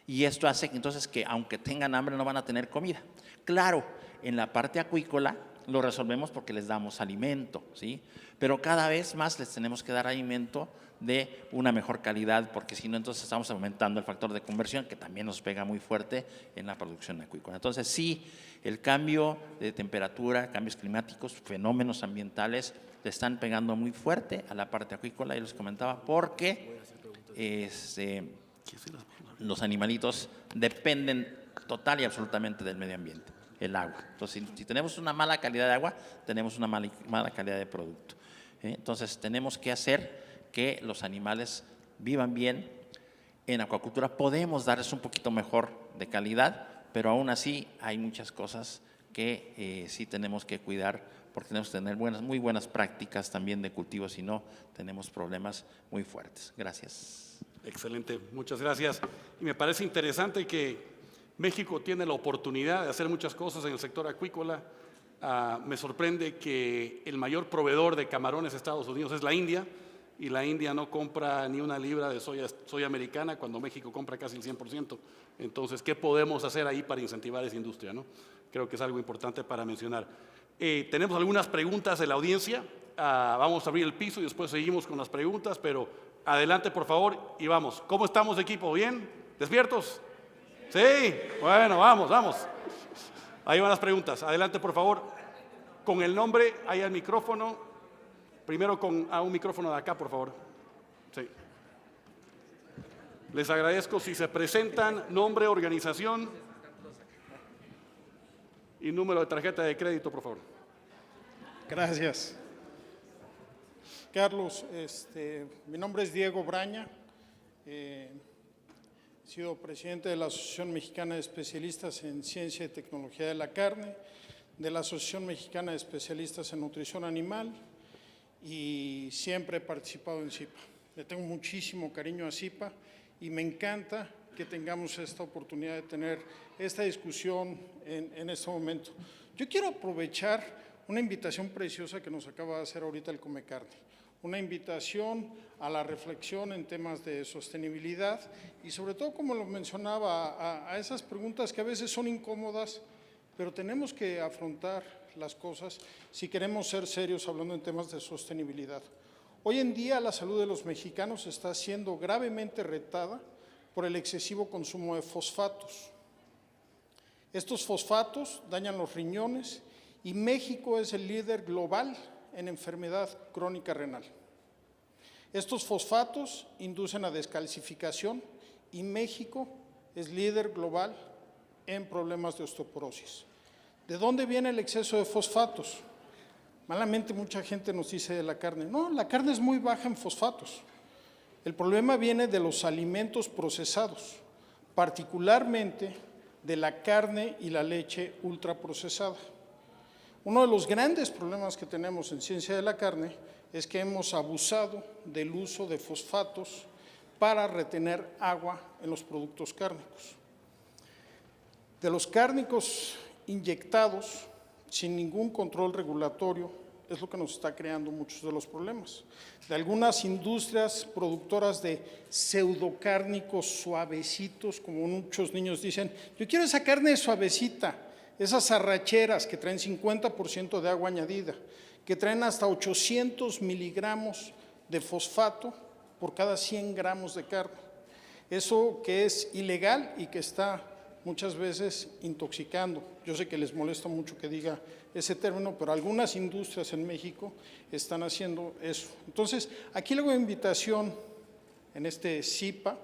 Y esto hace entonces que aunque tengan hambre no van a tener comida. Claro, en la parte acuícola lo resolvemos porque les damos alimento, ¿sí? Pero cada vez más les tenemos que dar alimento de una mejor calidad, porque si no, entonces estamos aumentando el factor de conversión, que también nos pega muy fuerte en la producción acuícola. Entonces, sí, el cambio de temperatura, cambios climáticos, fenómenos ambientales, le están pegando muy fuerte a la parte acuícola, y les comentaba, porque los animalitos dependen total y absolutamente del medio ambiente, el agua. Entonces, si tenemos una mala calidad de agua, tenemos una mala calidad de producto. Entonces, tenemos que hacer que los animales vivan bien. En acuacultura podemos darles un poquito mejor de calidad, pero aún así hay muchas cosas que sí tenemos que cuidar, porque tenemos que tener muy buenas prácticas también de cultivo, si no tenemos problemas muy fuertes. Gracias. Excelente, muchas gracias. Y me parece interesante que México tiene la oportunidad de hacer muchas cosas en el sector acuícola. Me sorprende que el mayor proveedor de camarones de Estados Unidos es la India, y la India no compra ni una libra de soya americana cuando México compra casi el 100%. Entonces, ¿qué podemos hacer ahí para incentivar esa industria, no? Creo que es algo importante para mencionar. Tenemos algunas preguntas de la audiencia. Vamos a abrir el piso y después seguimos con las preguntas, pero adelante, por favor, y vamos. ¿Cómo estamos, equipo? ¿Bien? ¿Despiertos? Sí, bueno, vamos. Ahí van las preguntas. Adelante, por favor. Con el nombre, ahí al micrófono. Primero a un micrófono de acá, por favor. Sí. Les agradezco si se presentan nombre, organización y número de tarjeta de crédito, por favor. Gracias. Carlos, mi nombre es Diego Braña. He sido presidente de la Asociación Mexicana de Especialistas en Ciencia y Tecnología de la Carne, de la Asociación Mexicana de Especialistas en Nutrición Animal, y siempre he participado en CIPA. Le tengo muchísimo cariño a CIPA y me encanta que tengamos esta oportunidad de tener esta discusión en este momento. Yo quiero aprovechar una invitación preciosa que nos acaba de hacer ahorita el Come Carne, una invitación a la reflexión en temas de sostenibilidad y sobre todo, como lo mencionaba, a esas preguntas que a veces son incómodas, pero tenemos que afrontar las cosas si queremos ser serios hablando en temas de sostenibilidad. Hoy en día la salud de los mexicanos está siendo gravemente retada por el excesivo consumo de fosfatos. Estos fosfatos dañan los riñones y México es el líder global en enfermedad crónica renal. Estos fosfatos inducen a descalcificación y México es líder global en problemas de osteoporosis. ¿De dónde viene el exceso de fosfatos? Malamente mucha gente nos dice de la carne, no, la carne es muy baja en fosfatos. El problema viene de los alimentos procesados, particularmente de la carne y la leche ultraprocesada. Uno de los grandes problemas que tenemos en ciencia de la carne es que hemos abusado del uso de fosfatos para retener agua en los productos cárnicos. De los cárnicos inyectados sin ningún control regulatorio es lo que nos está creando muchos de los problemas. De algunas industrias productoras de pseudocárnicos suavecitos, como muchos niños dicen, yo quiero esa carne suavecita, esas arracheras que traen 50% de agua añadida, que traen hasta 800 miligramos de fosfato por cada 100 gramos de carne. Eso que es ilegal y que está muchas veces intoxicando. Yo sé que les molesta mucho que diga ese término, pero algunas industrias en México están haciendo eso. Entonces, aquí le hago invitación en este CIPA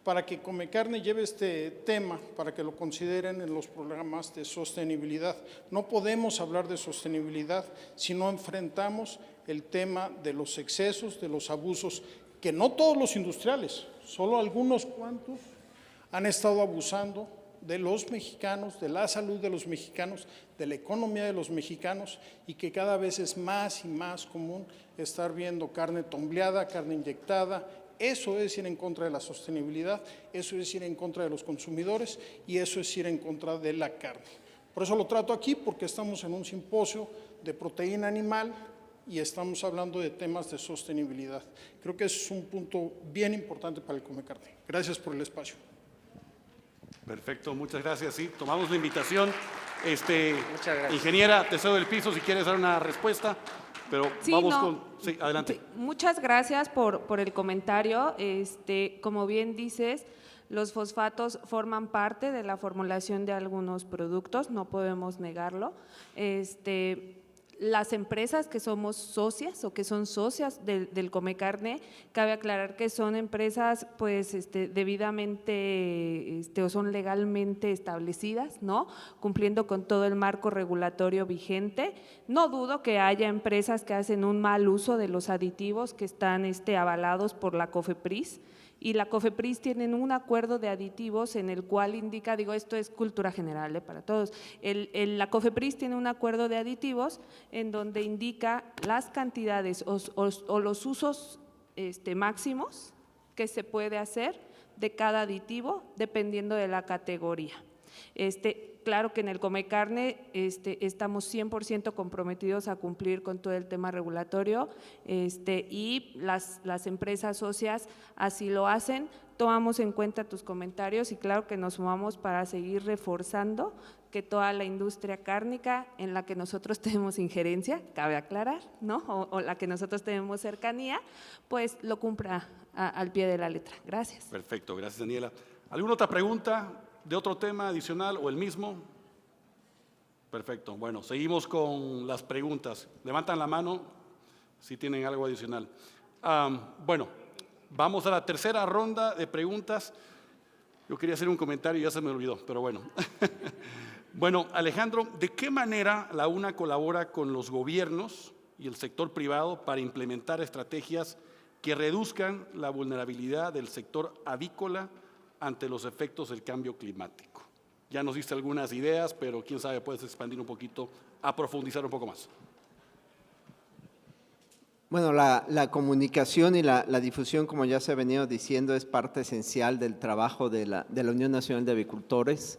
para que Come Carne lleve este tema, para que lo consideren en los programas de sostenibilidad. No podemos hablar de sostenibilidad si no enfrentamos el tema de los excesos, de los abusos, que no todos los industriales, solo algunos cuantos han estado abusando de los mexicanos, de la salud de los mexicanos, de la economía de los mexicanos, y que cada vez es más y más común estar viendo carne tombleada, carne inyectada. Eso es ir en contra de la sostenibilidad, eso es ir en contra de los consumidores y eso es ir en contra de la carne. Por eso lo trato aquí, porque estamos en un simposio de proteína animal y estamos hablando de temas de sostenibilidad. Creo que es un punto bien importante para el Come Carne. Gracias por el espacio. Perfecto, muchas gracias. Sí, tomamos la invitación. Muchas gracias. Ingeniera, te cedo el piso si quieres dar una respuesta, pero Sí, vamos no. con… Sí, adelante. Sí, muchas gracias por el comentario. Como bien dices, los fosfatos forman parte de la formulación de algunos productos, no podemos negarlo. Las empresas que somos socias o que son socias del Comecarne, cabe aclarar que son empresas pues debidamente o son legalmente establecidas, ¿no? Cumpliendo con todo el marco regulatorio vigente. No dudo que haya empresas que hacen un mal uso de los aditivos que están avalados por la COFEPRIS. Y la COFEPRIS tienen un acuerdo de aditivos en el cual indica, digo, esto es cultura general para todos, la COFEPRIS tiene un acuerdo de aditivos en donde indica las cantidades o los usos máximos que se puede hacer de cada aditivo dependiendo de la categoría. Claro que en el Comecarne estamos 100% comprometidos a cumplir con todo el tema regulatorio y las empresas socias así lo hacen. Tomamos en cuenta tus comentarios y claro que nos sumamos para seguir reforzando que toda la industria cárnica en la que nosotros tenemos injerencia, cabe aclarar, ¿no? O la que nosotros tenemos cercanía, pues lo cumpla al pie de la letra. Gracias. Perfecto, gracias Daniela. ¿Alguna otra pregunta de otro tema adicional o el mismo? Perfecto, bueno, seguimos con las preguntas. Levantan la mano si tienen algo adicional. Bueno, vamos a la tercera ronda de preguntas. Yo quería hacer un comentario y ya se me olvidó, pero bueno. Bueno, Alejandro, ¿de qué manera la UNA colabora con los gobiernos y el sector privado para implementar estrategias que reduzcan la vulnerabilidad del sector avícola ante los efectos del cambio climático? Ya nos diste algunas ideas, pero quién sabe, puedes expandir un poquito, a profundizar un poco más. Bueno, la comunicación y la difusión, como ya se ha venido diciendo, es parte esencial del trabajo de la Unión Nacional de Avicultores.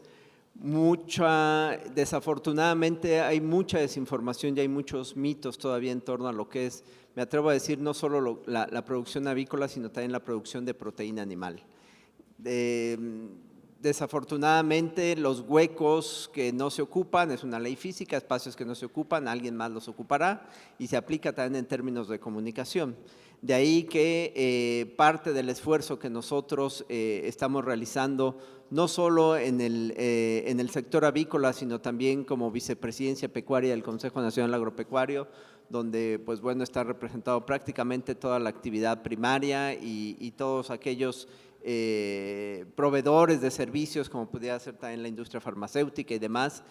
Desafortunadamente hay mucha desinformación y hay muchos mitos todavía en torno a lo que es, me atrevo a decir, no solo la producción avícola, sino también la producción de proteína animal. Desafortunadamente, los huecos que no se ocupan, es una ley física, espacios que no se ocupan, alguien más los ocupará y se aplica también en términos de comunicación. De ahí que parte del esfuerzo que nosotros estamos realizando, no solo en el sector avícola, sino también como vicepresidencia pecuaria del Consejo Nacional Agropecuario, donde pues bueno está representado prácticamente toda la actividad primaria y todos aquellos proveedores de servicios, como pudiera ser también la industria farmacéutica y demás,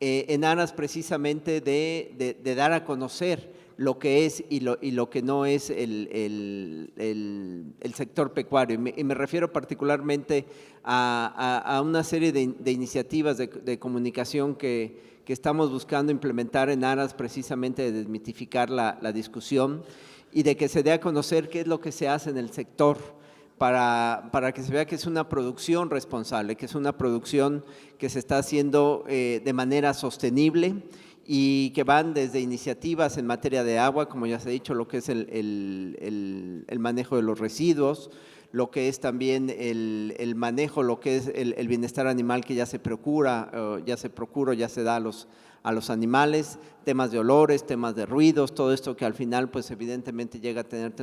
en aras precisamente de dar a conocer lo que es y lo que no es el sector pecuario. Y me refiero particularmente a una serie de iniciativas de comunicación que estamos buscando implementar en aras precisamente de desmitificar la discusión y de que se dé a conocer qué es lo que se hace en el sector, para que se vea que es una producción responsable, que es una producción que se está haciendo de manera sostenible y que van desde iniciativas en materia de agua, como ya se ha dicho, lo que es el manejo de los residuos, lo que es también el manejo, lo que es el bienestar animal que ya se procura, ya se da a los animales, temas de olores, temas de ruidos, todo esto que al final pues evidentemente llega a tener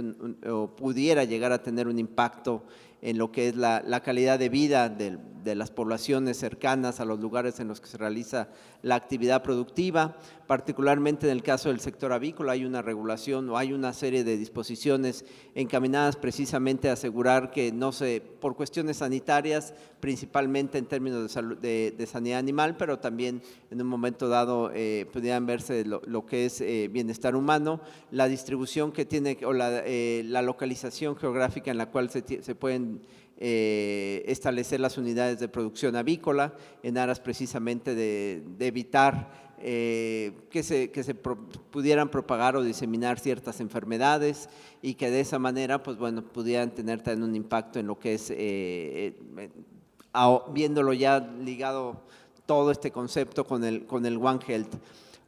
o pudiera llegar a tener un impacto en lo que es la calidad de vida de las poblaciones cercanas a los lugares en los que se realiza la actividad productiva. Particularmente en el caso del sector avícola hay una regulación o hay una serie de disposiciones encaminadas precisamente a asegurar que no se, por cuestiones sanitarias, principalmente en términos de salud, de sanidad animal, pero también en un momento dado pudieran verse lo que es bienestar humano, la distribución que tiene o la localización geográfica en la cual se pueden establecer las unidades de producción avícola en aras precisamente de evitar que se pudieran propagar o diseminar ciertas enfermedades y que de esa manera pues bueno pudieran tener también un impacto en lo que es viéndolo ya ligado todo este concepto con el One Health.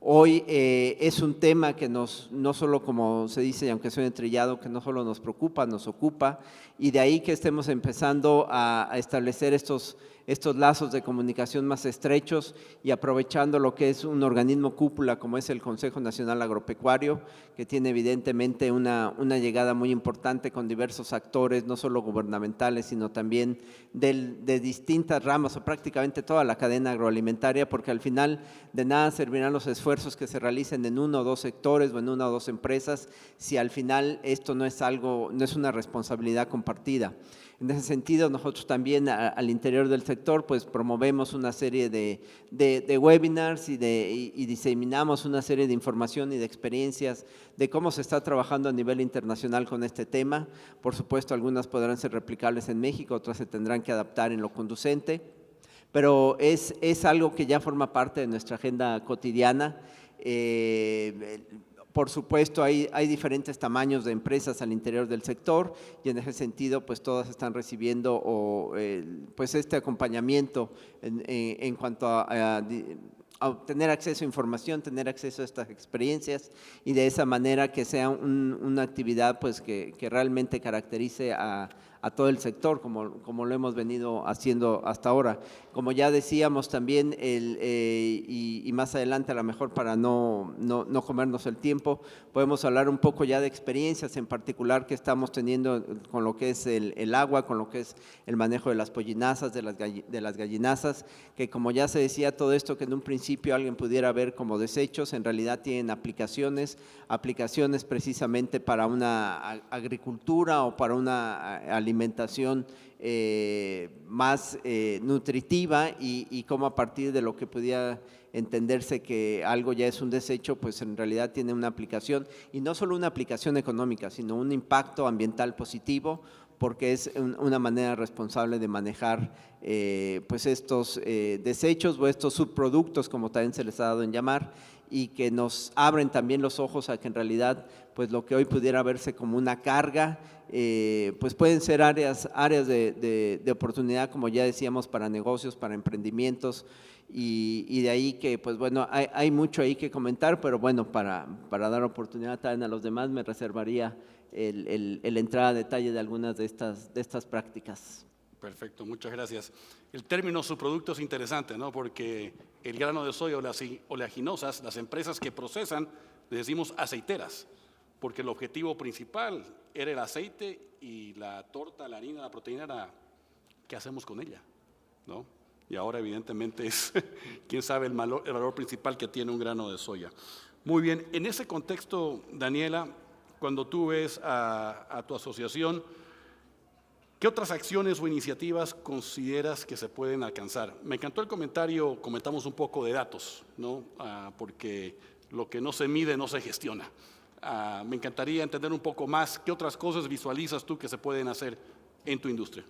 Hoy es un tema que no solo, como se dice, y aunque suene trillado, que no solo nos preocupa, nos ocupa, y de ahí que estemos empezando a establecer estos estos lazos de comunicación más estrechos y aprovechando lo que es un organismo cúpula como es el Consejo Nacional Agropecuario, que tiene evidentemente una llegada muy importante con diversos actores, no solo gubernamentales, sino también de distintas ramas o prácticamente toda la cadena agroalimentaria, porque al final de nada servirán los esfuerzos que se realicen en uno o dos sectores o en una o dos empresas si al final esto no es una responsabilidad compartida. En ese sentido, nosotros también al interior del sector pues promovemos una serie de webinars y diseminamos una serie de información y de experiencias de cómo se está trabajando a nivel internacional con este tema. Por supuesto, algunas podrán ser replicables en México, otras se tendrán que adaptar en lo conducente, pero es algo que ya forma parte de nuestra agenda cotidiana. Por supuesto, hay diferentes tamaños de empresas al interior del sector y en ese sentido, pues todas están recibiendo pues este acompañamiento en cuanto a tener acceso a información, tener acceso a estas experiencias y de esa manera que sea una actividad pues que realmente caracterice a todo el sector como lo hemos venido haciendo hasta ahora. Como ya decíamos también, y más adelante a lo mejor para no comernos el tiempo, podemos hablar un poco ya de experiencias en particular que estamos teniendo con lo que es el agua, con lo que es el manejo de las pollinazas, de las gallinazas, que como ya se decía, todo esto que en un principio alguien pudiera ver como desechos, en realidad tienen aplicaciones precisamente para una agricultura o para una alimentación más nutritiva y cómo a partir de lo que podía entenderse que algo ya es un desecho, pues en realidad tiene una aplicación y no solo una aplicación económica, sino un impacto ambiental positivo, porque es una manera responsable de manejar pues estos desechos o estos subproductos, como también se les ha dado en llamar, y que nos abren también los ojos a que en realidad pues lo que hoy pudiera verse como una carga, pues pueden ser áreas de oportunidad, como ya decíamos, para negocios, para emprendimientos, y de ahí que pues bueno, hay mucho ahí que comentar, pero bueno, para dar oportunidad también a los demás me reservaría el entrar a detalle de algunas de estas prácticas. Perfecto, muchas gracias. El término subproducto es interesante, ¿no? Porque el grano de soya o las oleaginosas, las empresas que procesan, les decimos aceiteras, porque el objetivo principal era el aceite y la torta, la harina, la proteína era ¿qué hacemos con ella? ¿No? Y ahora evidentemente es, quién sabe el valor principal que tiene un grano de soya. Muy bien, en ese contexto, Daniela, cuando tú ves a tu asociación, ¿qué otras acciones o iniciativas consideras que se pueden alcanzar? Me encantó el comentario, comentamos un poco de datos, ¿no? Porque lo que no se mide no se gestiona. Me encantaría entender un poco más qué otras cosas visualizas tú que se pueden hacer en tu industria.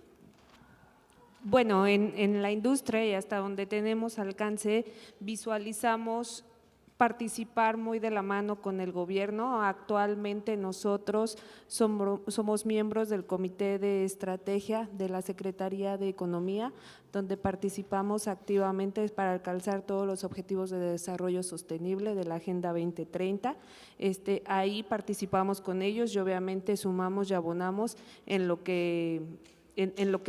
Bueno, en la industria y hasta donde tenemos alcance, visualizamos participar muy de la mano con el gobierno. Actualmente nosotros somos miembros del Comité de Estrategia de la Secretaría de Economía, donde participamos activamente para alcanzar todos los objetivos de desarrollo sostenible de la Agenda 2030. Ahí participamos con ellos y obviamente sumamos y abonamos en lo que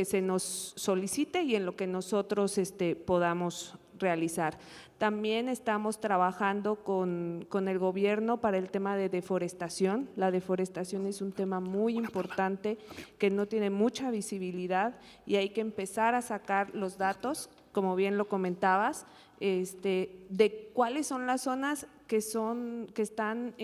se nos solicite y en lo que nosotros podamos realizar. También estamos trabajando con el gobierno para el tema de deforestación. La deforestación es un tema muy importante que no tiene mucha visibilidad y hay que empezar a sacar los datos, como bien lo comentabas, de cuáles son las zonas que están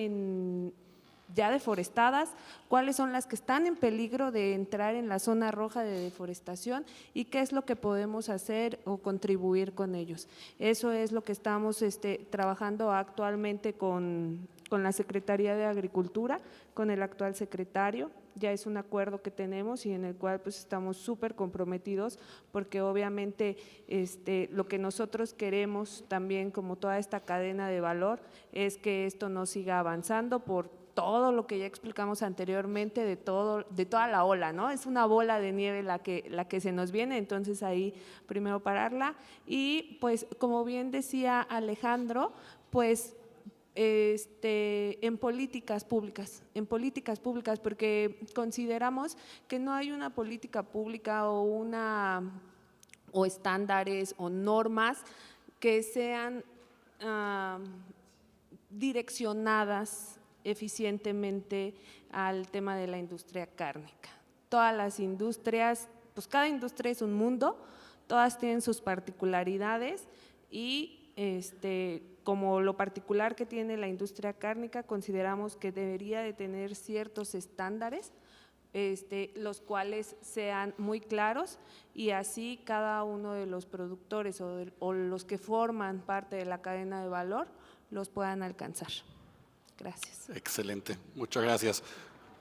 ya deforestadas, cuáles son las que están en peligro de entrar en la zona roja de deforestación y qué es lo que podemos hacer o contribuir con ellos. Eso es lo que estamos trabajando actualmente con la Secretaría de Agricultura, con el actual secretario. Ya es un acuerdo que tenemos y en el cual pues estamos súper comprometidos porque obviamente lo que nosotros queremos también como toda esta cadena de valor es que esto no siga avanzando por todo lo que ya explicamos anteriormente de toda la ola, ¿no? Es una bola de nieve la que se nos viene, entonces ahí primero pararla y pues como bien decía Alejandro, pues en políticas públicas, porque consideramos que no hay una política pública o o estándares o normas que sean direccionadas eficientemente al tema de la industria cárnica. Todas las industrias, pues cada industria es un mundo, todas tienen sus particularidades y como lo particular que tiene la industria cárnica, consideramos que debería de tener ciertos estándares, los cuales sean muy claros y así cada uno de los productores o los que forman parte de la cadena de valor los puedan alcanzar. Gracias. Excelente, muchas gracias.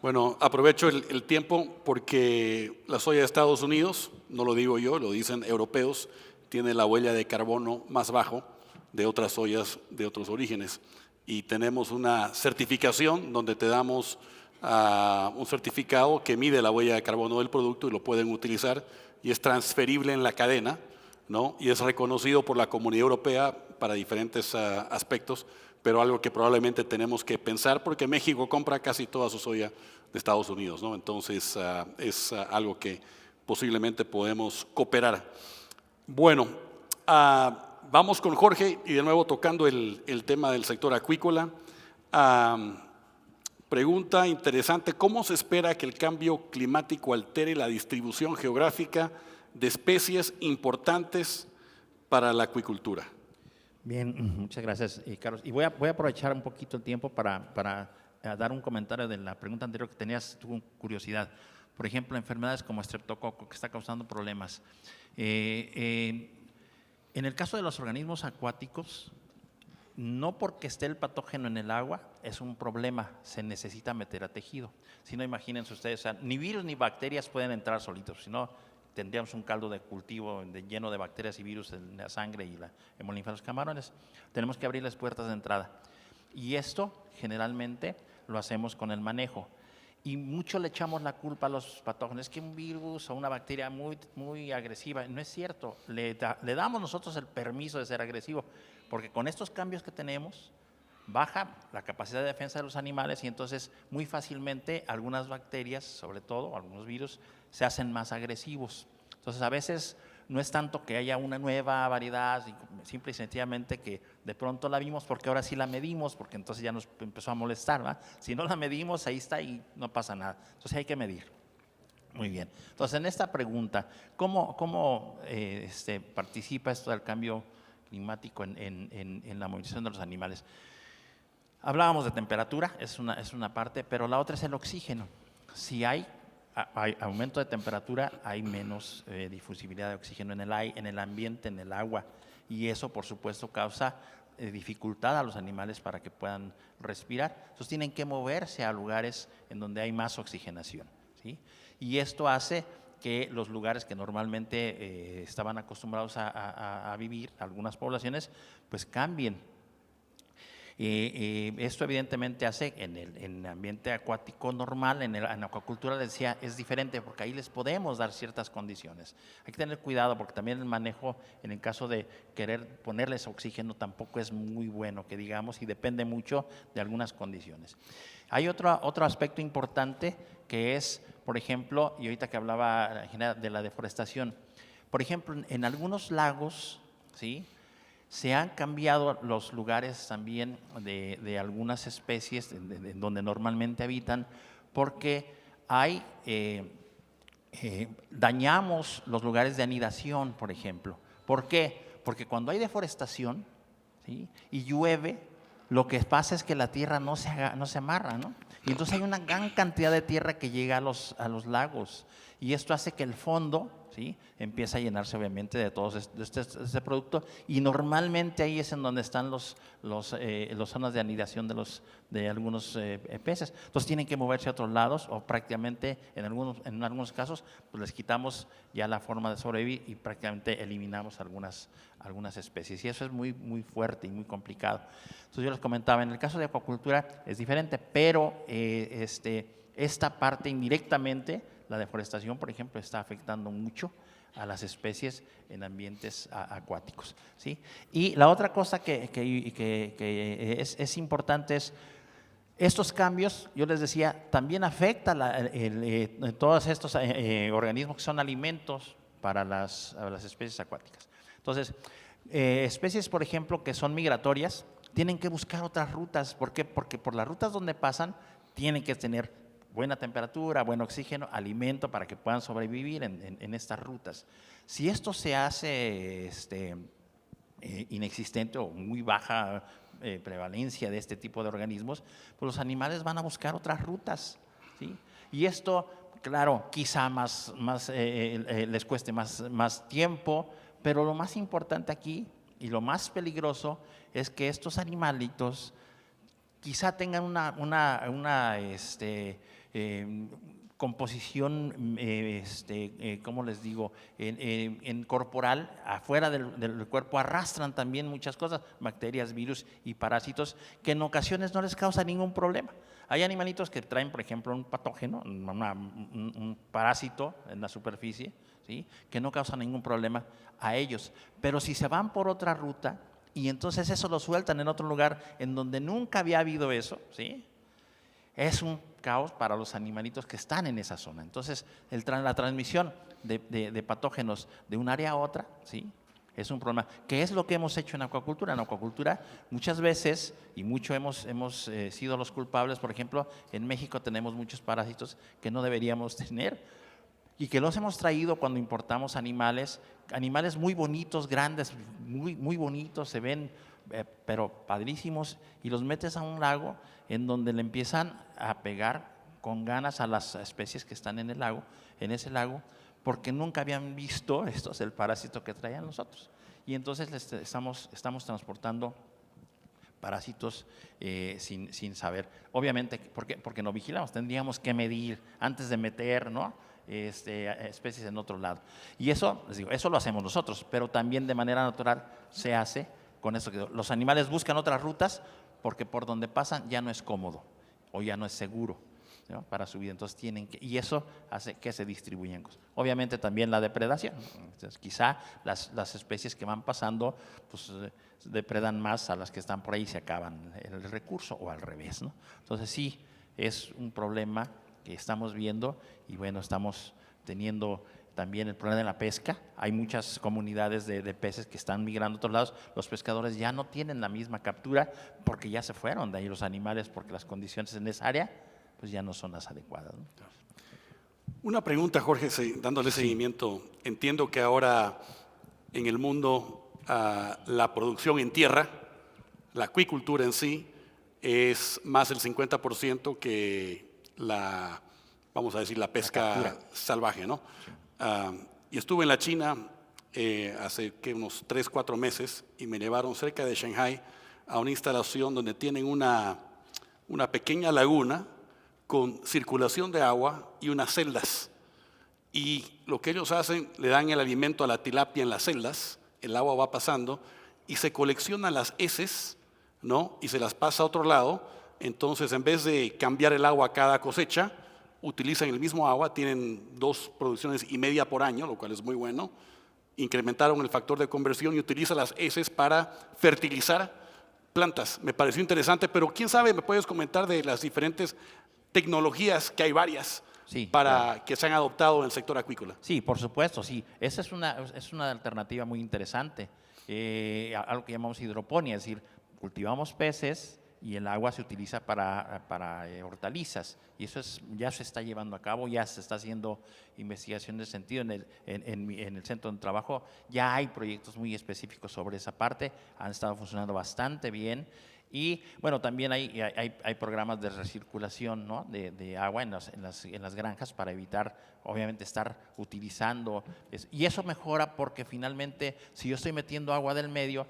Bueno, aprovecho el tiempo porque la soya de Estados Unidos, no lo digo yo, lo dicen europeos, tiene la huella de carbono más bajo de otras soyas de otros orígenes. Y tenemos una certificación donde te damos un certificado que mide la huella de carbono del producto y lo pueden utilizar y es transferible en la cadena, ¿no? Y es reconocido por la Comunidad Europea para diferentes aspectos, pero algo que probablemente tenemos que pensar porque México compra casi toda su soya de Estados Unidos, ¿no? Entonces es algo que posiblemente podemos cooperar. Bueno, vamos con Jorge y de nuevo tocando el tema del sector acuícola. Pregunta interesante, ¿cómo se espera que el cambio climático altere la distribución geográfica de especies importantes para la acuicultura? Bien, muchas gracias, Carlos. Y voy a aprovechar un poquito el tiempo para dar un comentario de la pregunta anterior que tenías tu curiosidad. Por ejemplo, enfermedades como estreptococo, que está causando problemas. En el caso de los organismos acuáticos, no porque esté el patógeno en el agua es un problema, se necesita meter a tejido. Si no, imagínense ustedes, o sea, ni virus ni bacterias pueden entrar solitos, si no tendríamos un caldo de cultivo lleno de bacterias y virus en la sangre y la hemolinfa de los camarones. Tenemos que abrir las puertas de entrada. Y esto generalmente lo hacemos con el manejo. Y mucho le echamos la culpa a los patógenos, es que un virus o una bacteria muy agresiva, no es cierto, le damos nosotros el permiso de ser agresivo, porque con estos cambios que tenemos, baja la capacidad de defensa de los animales y entonces muy fácilmente algunas bacterias, sobre todo algunos virus, se hacen más agresivos. Entonces a veces no es tanto que haya una nueva variedad, simple y sencillamente que de pronto la vimos porque ahora sí la medimos, porque entonces ya nos empezó a molestar, ¿verdad? Si no la medimos, ahí está y no pasa nada. Entonces hay que medir. Muy bien. Entonces en esta pregunta, ¿cómo participa esto del cambio climático en la movilización de los animales? Hablábamos de temperatura, es una parte, pero la otra es el oxígeno. Si hay aumento de temperatura, hay menos difusibilidad de oxígeno en el ambiente, en el agua, y eso por supuesto causa dificultad a los animales para que puedan respirar. Entonces tienen que moverse a lugares en donde hay más oxigenación, ¿sí? Y esto hace que los lugares que normalmente estaban acostumbrados a vivir, algunas poblaciones, pues cambien. Esto evidentemente hace en el ambiente acuático normal, en la acuacultura les decía, es diferente porque ahí les podemos dar ciertas condiciones. Hay que tener cuidado porque también el manejo en el caso de querer ponerles oxígeno tampoco es muy bueno, que digamos, y depende mucho de algunas condiciones. Hay otro aspecto importante que es, por ejemplo, y ahorita que hablaba de la deforestación, por ejemplo, en algunos lagos, ¿sí?, se han cambiado los lugares también de algunas especies donde normalmente habitan porque dañamos los lugares de anidación, por ejemplo. ¿Por qué? Porque cuando hay deforestación, ¿sí?, y llueve, lo que pasa es que la tierra no se amarra, ¿no? Y entonces hay una gran cantidad de tierra que llega a los lagos y esto hace que el fondo, ¿sí?, empieza a llenarse obviamente de todo este producto y normalmente ahí es en donde están los zonas de anidación de algunos peces. Entonces tienen que moverse a otros lados o prácticamente en algunos casos pues les quitamos ya la forma de sobrevivir y prácticamente eliminamos algunas especies y eso es muy, muy fuerte y muy complicado. Entonces yo les comentaba, en el caso de acuacultura es diferente, pero esta parte indirectamente, la deforestación, por ejemplo, está afectando mucho a las especies en ambientes acuáticos, ¿sí? Y la otra cosa que es importante es, estos cambios, yo les decía, también afecta todos estos organismos que son alimentos para las especies acuáticas. Entonces, especies, por ejemplo, que son migratorias, tienen que buscar otras rutas. ¿Por qué? Porque por las rutas donde pasan tienen que tener buena temperatura, buen oxígeno, alimento para que puedan sobrevivir en estas rutas. Si esto se hace inexistente o muy baja prevalencia de este tipo de organismos, pues los animales van a buscar otras rutas, ¿sí? Y esto, claro, quizá les cueste más tiempo, pero lo más importante aquí y lo más peligroso es que estos animalitos quizá tengan una composición, ¿cómo les digo?, en corporal, afuera del cuerpo, arrastran también muchas cosas, bacterias, virus y parásitos, que en ocasiones no les causa ningún problema. Hay animalitos que traen, por ejemplo, un patógeno, un parásito en la superficie, ¿sí?, que no causa ningún problema a ellos. Pero si se van por otra ruta y entonces eso lo sueltan en otro lugar en donde nunca había habido eso, ¿sí?, es un caos para los animalitos que están en esa zona. Entonces, la transmisión de patógenos de un área a otra, ¿sí?, es un problema. ¿Qué es lo que hemos hecho en acuacultura? En acuacultura muchas veces, y mucho hemos sido los culpables. Por ejemplo, en México tenemos muchos parásitos que no deberíamos tener y que los hemos traído cuando importamos animales muy bonitos, grandes, muy bonitos, se ven, pero padrísimos, y los metes a un lago en donde le empiezan a pegar con ganas a las especies que están en ese lago, porque nunca habían visto el parásito que traían los otros. Y entonces estamos transportando parásitos sin saber. Obviamente, porque no vigilamos, tendríamos que medir antes de meter, ¿no?, especies en otro lado. Y eso, les digo, eso lo hacemos nosotros, pero también de manera natural se hace con eso. Que los animales buscan otras rutas porque por donde pasan ya no es cómodo o ya no es seguro, ¿no?, para su vida. Entonces y eso hace que se distribuyan cosas. Obviamente también la depredación. Entonces, quizá las especies que van pasando, pues depredan más a las que están por ahí y se acaban el recurso, o al revés, ¿no? Entonces sí, es un problema que estamos viendo, y bueno, estamos teniendo también el problema de la pesca. Hay muchas comunidades de peces que están migrando a otros lados. Los pescadores ya no tienen la misma captura porque ya se fueron de ahí los animales, porque las condiciones en esa área pues ya no son las adecuadas, ¿no? Una pregunta, Jorge, dándole seguimiento. Entiendo que ahora en el mundo la producción en tierra, la acuicultura en sí, es más del 50% que vamos a decir, la pesca salvaje, ¿no? Y estuve en la China hace unos 3, 4 meses, y me llevaron cerca de Shanghái a una instalación donde tienen una pequeña laguna con circulación de agua y unas celdas. Y lo que ellos hacen, le dan el alimento a la tilapia en las celdas, el agua va pasando y se coleccionan las heces, ¿no?, y se las pasa a otro lado. Entonces, en vez de cambiar el agua cada cosecha, utilizan el mismo agua, tienen 2 producciones y media por año, lo cual es muy bueno. Incrementaron el factor de conversión y utilizan las heces para fertilizar plantas. Me pareció interesante, pero quién sabe, me puedes comentar de las diferentes tecnologías, que hay varias, sí, para claro, que se han adoptado en el sector acuícola. Sí, por supuesto, sí. Esa es una alternativa muy interesante. Algo que llamamos hidroponía, es decir, cultivamos peces y el agua se utiliza para hortalizas. Y eso ya se está llevando a cabo, ya se está haciendo investigación de ese sentido. En el centro de trabajo ya hay proyectos muy específicos sobre esa parte, han estado funcionando bastante bien. Y bueno, también hay programas de recirculación, ¿no?, de agua en las granjas, para evitar, obviamente, estar utilizando. Y eso mejora, porque finalmente, si yo estoy metiendo agua del medio,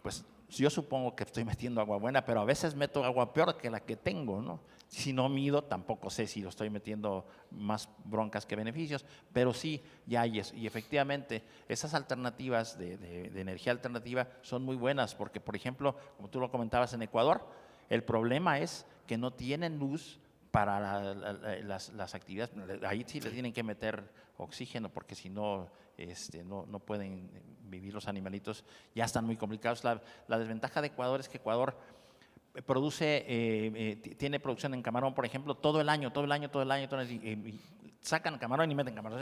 pues yo supongo que estoy metiendo agua buena, pero a veces meto agua peor que la que tengo, ¿no? Si no mido, tampoco sé si lo estoy metiendo más broncas que beneficios, pero sí, ya hay eso. Y efectivamente, esas alternativas de energía alternativa son muy buenas, porque, por ejemplo, como tú lo comentabas, en Ecuador, el problema es que no tienen luz para las actividades. Ahí sí le tienen que meter oxígeno, porque si no, no pueden vivir los animalitos, ya están muy complicados. La desventaja de Ecuador es que Ecuador tiene producción en camarón, por ejemplo, todo el año, y sacan camarón y meten camarón.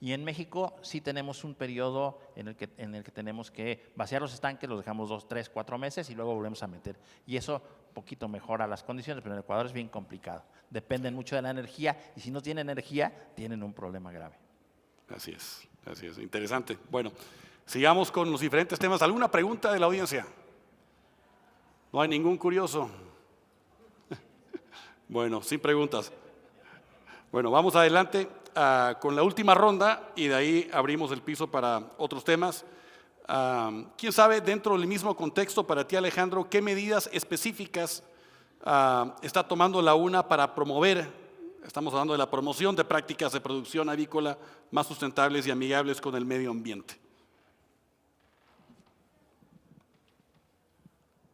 Y en México sí tenemos un periodo en el que tenemos que vaciar los estanques, los dejamos 2, 3, 4 meses y luego volvemos a meter. Y eso un poquito mejora las condiciones, pero en Ecuador es bien complicado. Dependen mucho de la energía y si no tienen energía, tienen un problema grave. Así es, interesante. Bueno, sigamos con los diferentes temas. ¿Alguna pregunta de la audiencia? ¿No hay ningún curioso? Bueno, sin preguntas. Bueno, vamos adelante con la última ronda y de ahí abrimos el piso para otros temas. ¿Quién sabe, dentro del mismo contexto, para ti, Alejandro, qué medidas específicas está tomando la UNA para promover, estamos hablando de la promoción de prácticas de producción avícola más sustentables y amigables con el medio ambiente?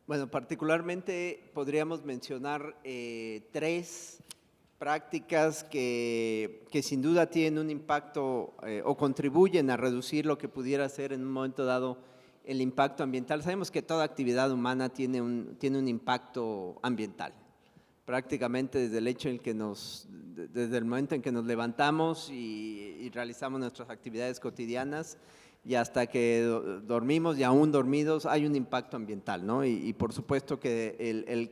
Bueno, particularmente podríamos mencionar 3 prácticas que sin duda tienen un impacto o contribuyen a reducir lo que pudiera ser en un momento dado el impacto ambiental. Sabemos que toda actividad humana tiene un impacto ambiental. Prácticamente desde el hecho en que desde el momento en que nos levantamos y realizamos nuestras actividades cotidianas y hasta que dormimos y aún dormidos hay un impacto ambiental, ¿no? Y por supuesto que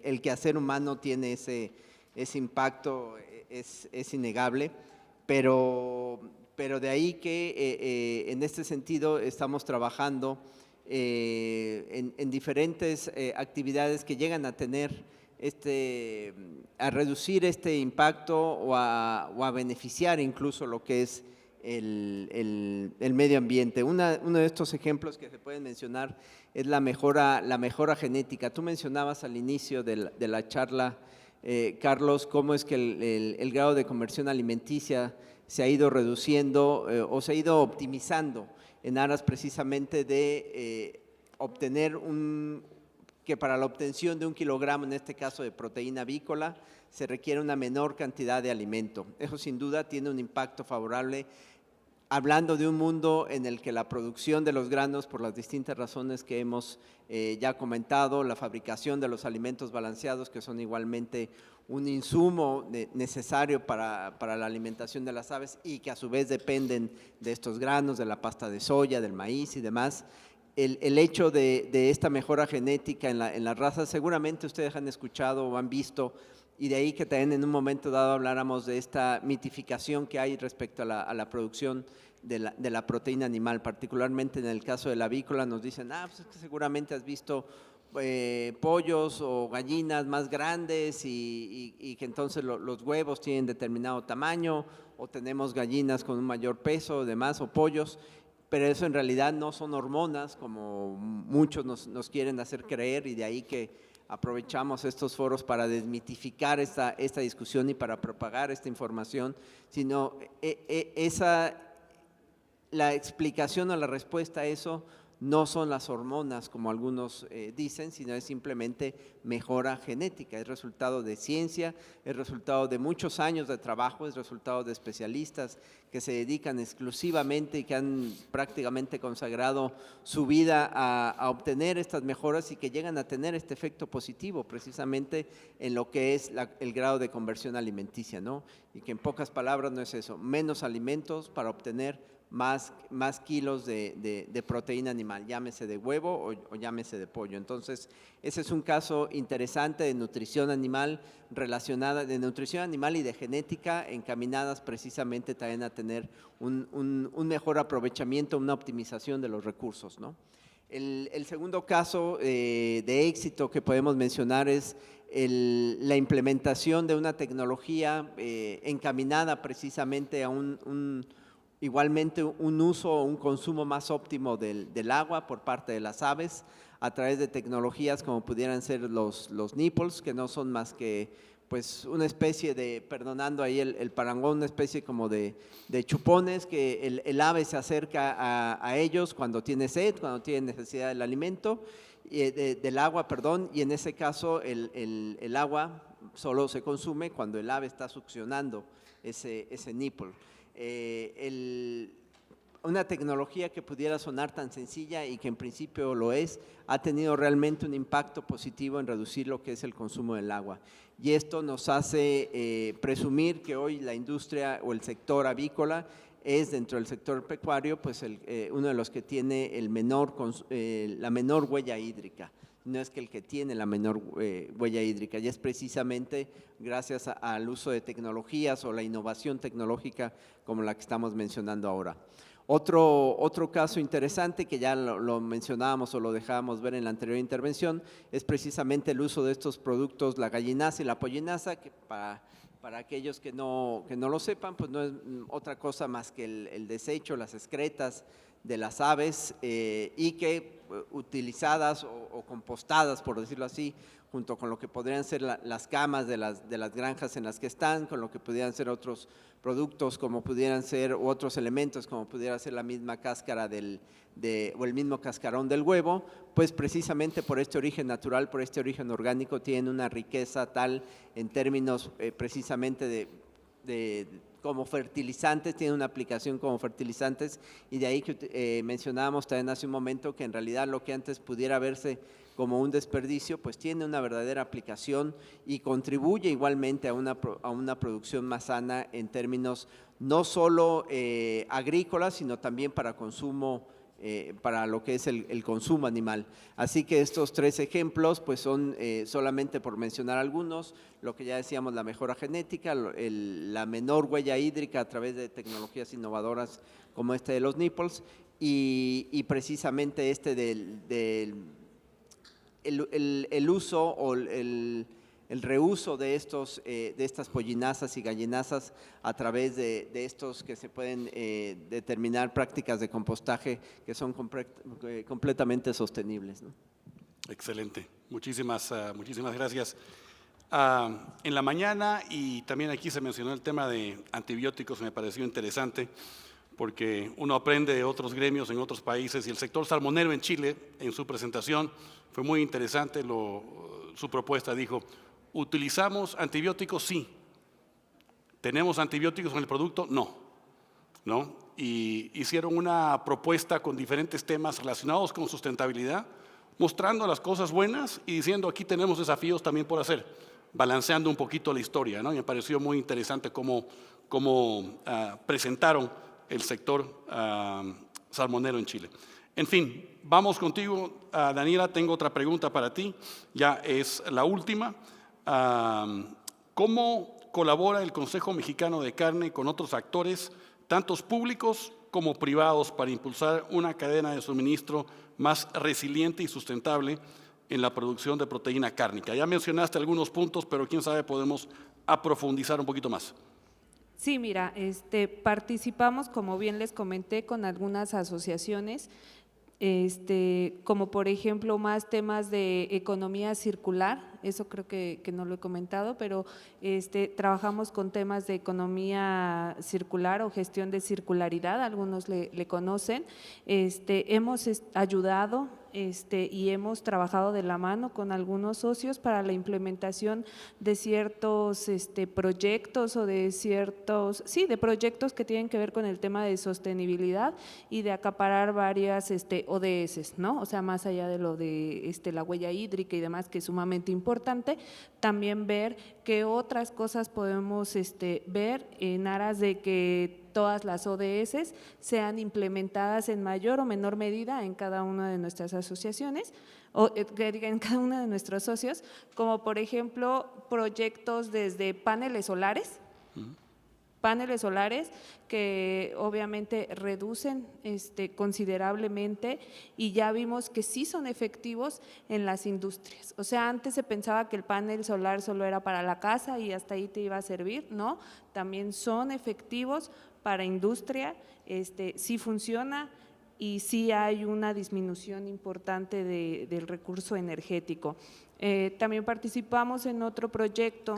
el quehacer humano tiene ese impacto, es innegable, pero de ahí que en este sentido estamos trabajando en diferentes actividades que llegan a tener a reducir este impacto o a beneficiar incluso lo que es el medio ambiente. Uno de estos ejemplos que se pueden mencionar es la mejora genética. Tú mencionabas al inicio de la charla, Carlos, cómo es que el grado de conversión alimenticia se ha ido reduciendo o se ha ido optimizando en aras precisamente de obtener que para la obtención de 1 kilogramo, en este caso de proteína avícola, se requiere una menor cantidad de alimento. Eso sin duda tiene un impacto favorable, hablando de un mundo en el que la producción de los granos, por las distintas razones que hemos ya comentado, la fabricación de los alimentos balanceados, que son igualmente un insumo necesario para la alimentación de las aves y que a su vez dependen de estos granos, de la pasta de soya, del maíz y demás. El hecho de esta mejora genética en las razas, seguramente ustedes han escuchado o han visto, y de ahí que también en un momento dado habláramos de esta mitificación que hay respecto a la producción de la proteína animal, particularmente en el caso de la avícola. Nos dicen, pues es que seguramente has visto pollos o gallinas más grandes y que entonces los huevos tienen determinado tamaño, o tenemos gallinas con un mayor peso, demás, o pollos. Pero eso en realidad no son hormonas, como muchos nos quieren hacer creer, y de ahí que aprovechamos estos foros para desmitificar esta discusión y para propagar esta información, sino la explicación o la respuesta a eso no son las hormonas, como algunos dicen, sino es simplemente mejora genética. Es resultado de ciencia, es resultado de muchos años de trabajo, es resultado de especialistas que se dedican exclusivamente y que han prácticamente consagrado su vida a obtener estas mejoras y que llegan a tener este efecto positivo precisamente en lo que es el grado de conversión alimenticia, ¿no? Y que en pocas palabras no es eso, menos alimentos para obtener más kilos de proteína animal, llámese de huevo o llámese de pollo. Entonces, ese es un caso interesante de nutrición animal relacionada, de nutrición animal y de genética encaminadas precisamente también a tener un mejor aprovechamiento, una optimización de los recursos, ¿no? El segundo caso de éxito que podemos mencionar es la implementación de una tecnología encaminada precisamente a igualmente un uso o un consumo más óptimo del agua por parte de las aves a través de tecnologías como pudieran ser los nipples, que no son más que pues una especie de, perdonando ahí el parangón, una especie como de chupones que el ave se acerca a ellos cuando tiene sed, cuando tiene necesidad del alimento, del agua, perdón, y en ese caso el agua solo se consume cuando el ave está succionando ese nipple. una tecnología que pudiera sonar tan sencilla y que en principio lo es, ha tenido realmente un impacto positivo en reducir lo que es el consumo del agua. Y esto nos hace presumir que hoy la industria o el sector avícola es, dentro del sector pecuario, pues uno de los que tiene la menor huella hídrica. No es que el que tiene la menor huella hídrica, y es precisamente gracias al uso de tecnologías o la innovación tecnológica como la que estamos mencionando ahora. Otro caso interesante que ya lo mencionábamos o lo dejábamos ver en la anterior intervención es precisamente el uso de estos productos, la gallinaza y la pollinaza, que para aquellos que no lo sepan, pues no es otra cosa más que el desecho, las excretas de las aves y que utilizadas o compostadas, por decirlo así, junto con lo que podrían ser las camas de las granjas en las que están, con lo que pudieran ser otros productos como pudieran ser, u otros elementos como pudiera ser la misma cáscara o el mismo cascarón del huevo, pues precisamente por este origen natural, por este origen orgánico, tienen una riqueza tal en términos precisamente de como fertilizantes, tiene una aplicación como fertilizantes, y de ahí que mencionábamos también hace un momento que en realidad lo que antes pudiera verse como un desperdicio, pues tiene una verdadera aplicación y contribuye igualmente a una producción más sana en términos no solo agrícolas, sino también para consumo, para lo que es el consumo animal. Así que estos tres ejemplos pues son solamente por mencionar algunos, lo que ya decíamos, la mejora genética, la menor huella hídrica a través de tecnologías innovadoras como este de los nipples y precisamente el uso o el reuso de estas pollinazas y gallinazas a través de estos que se pueden determinar prácticas de compostaje que son completamente sostenibles, ¿no? Excelente, muchísimas gracias. En la mañana y también aquí se mencionó el tema de antibióticos, me pareció interesante porque uno aprende de otros gremios en otros países y el sector salmonero en Chile, en su presentación, fue muy interesante su propuesta, dijo, ¿utilizamos antibióticos? Sí. ¿Tenemos antibióticos en el producto? No. Y hicieron una propuesta con diferentes temas relacionados con sustentabilidad, mostrando las cosas buenas y diciendo aquí tenemos desafíos también por hacer, balanceando un poquito la historia, ¿no? Y me pareció muy interesante cómo presentaron el sector salmonero en Chile. En fin, vamos contigo, Daniela, tengo otra pregunta para ti, ya es la última. ¿Cómo colabora el Consejo Mexicano de Carne con otros actores, tantos públicos como privados, para impulsar una cadena de suministro más resiliente y sustentable en la producción de proteína cárnica? Ya mencionaste algunos puntos, pero quién sabe, podemos profundizar un poquito más. Sí, mira, participamos, como bien les comenté, con algunas asociaciones, como por ejemplo más temas de economía circular, eso creo que no lo he comentado, pero trabajamos con temas de economía circular o gestión de circularidad, algunos le conocen, hemos ayudado y hemos trabajado de la mano con algunos socios para la implementación de ciertos proyectos o de proyectos que tienen que ver con el tema de sostenibilidad y de acaparar varias ODS, ¿no? O sea, más allá de lo de la huella hídrica y demás, que es sumamente importante, también ver qué otras cosas podemos ver en aras de que todas las ODS sean implementadas en mayor o menor medida en cada una de nuestras asociaciones o en cada uno de nuestros socios, como por ejemplo proyectos desde paneles solares, que obviamente reducen considerablemente y ya vimos que sí son efectivos en las industrias. O sea, antes se pensaba que el panel solar solo era para la casa y hasta ahí te iba a servir, ¿no? También son efectivos para industria, sí funciona y sí hay una disminución importante del recurso energético. También participamos en otro proyecto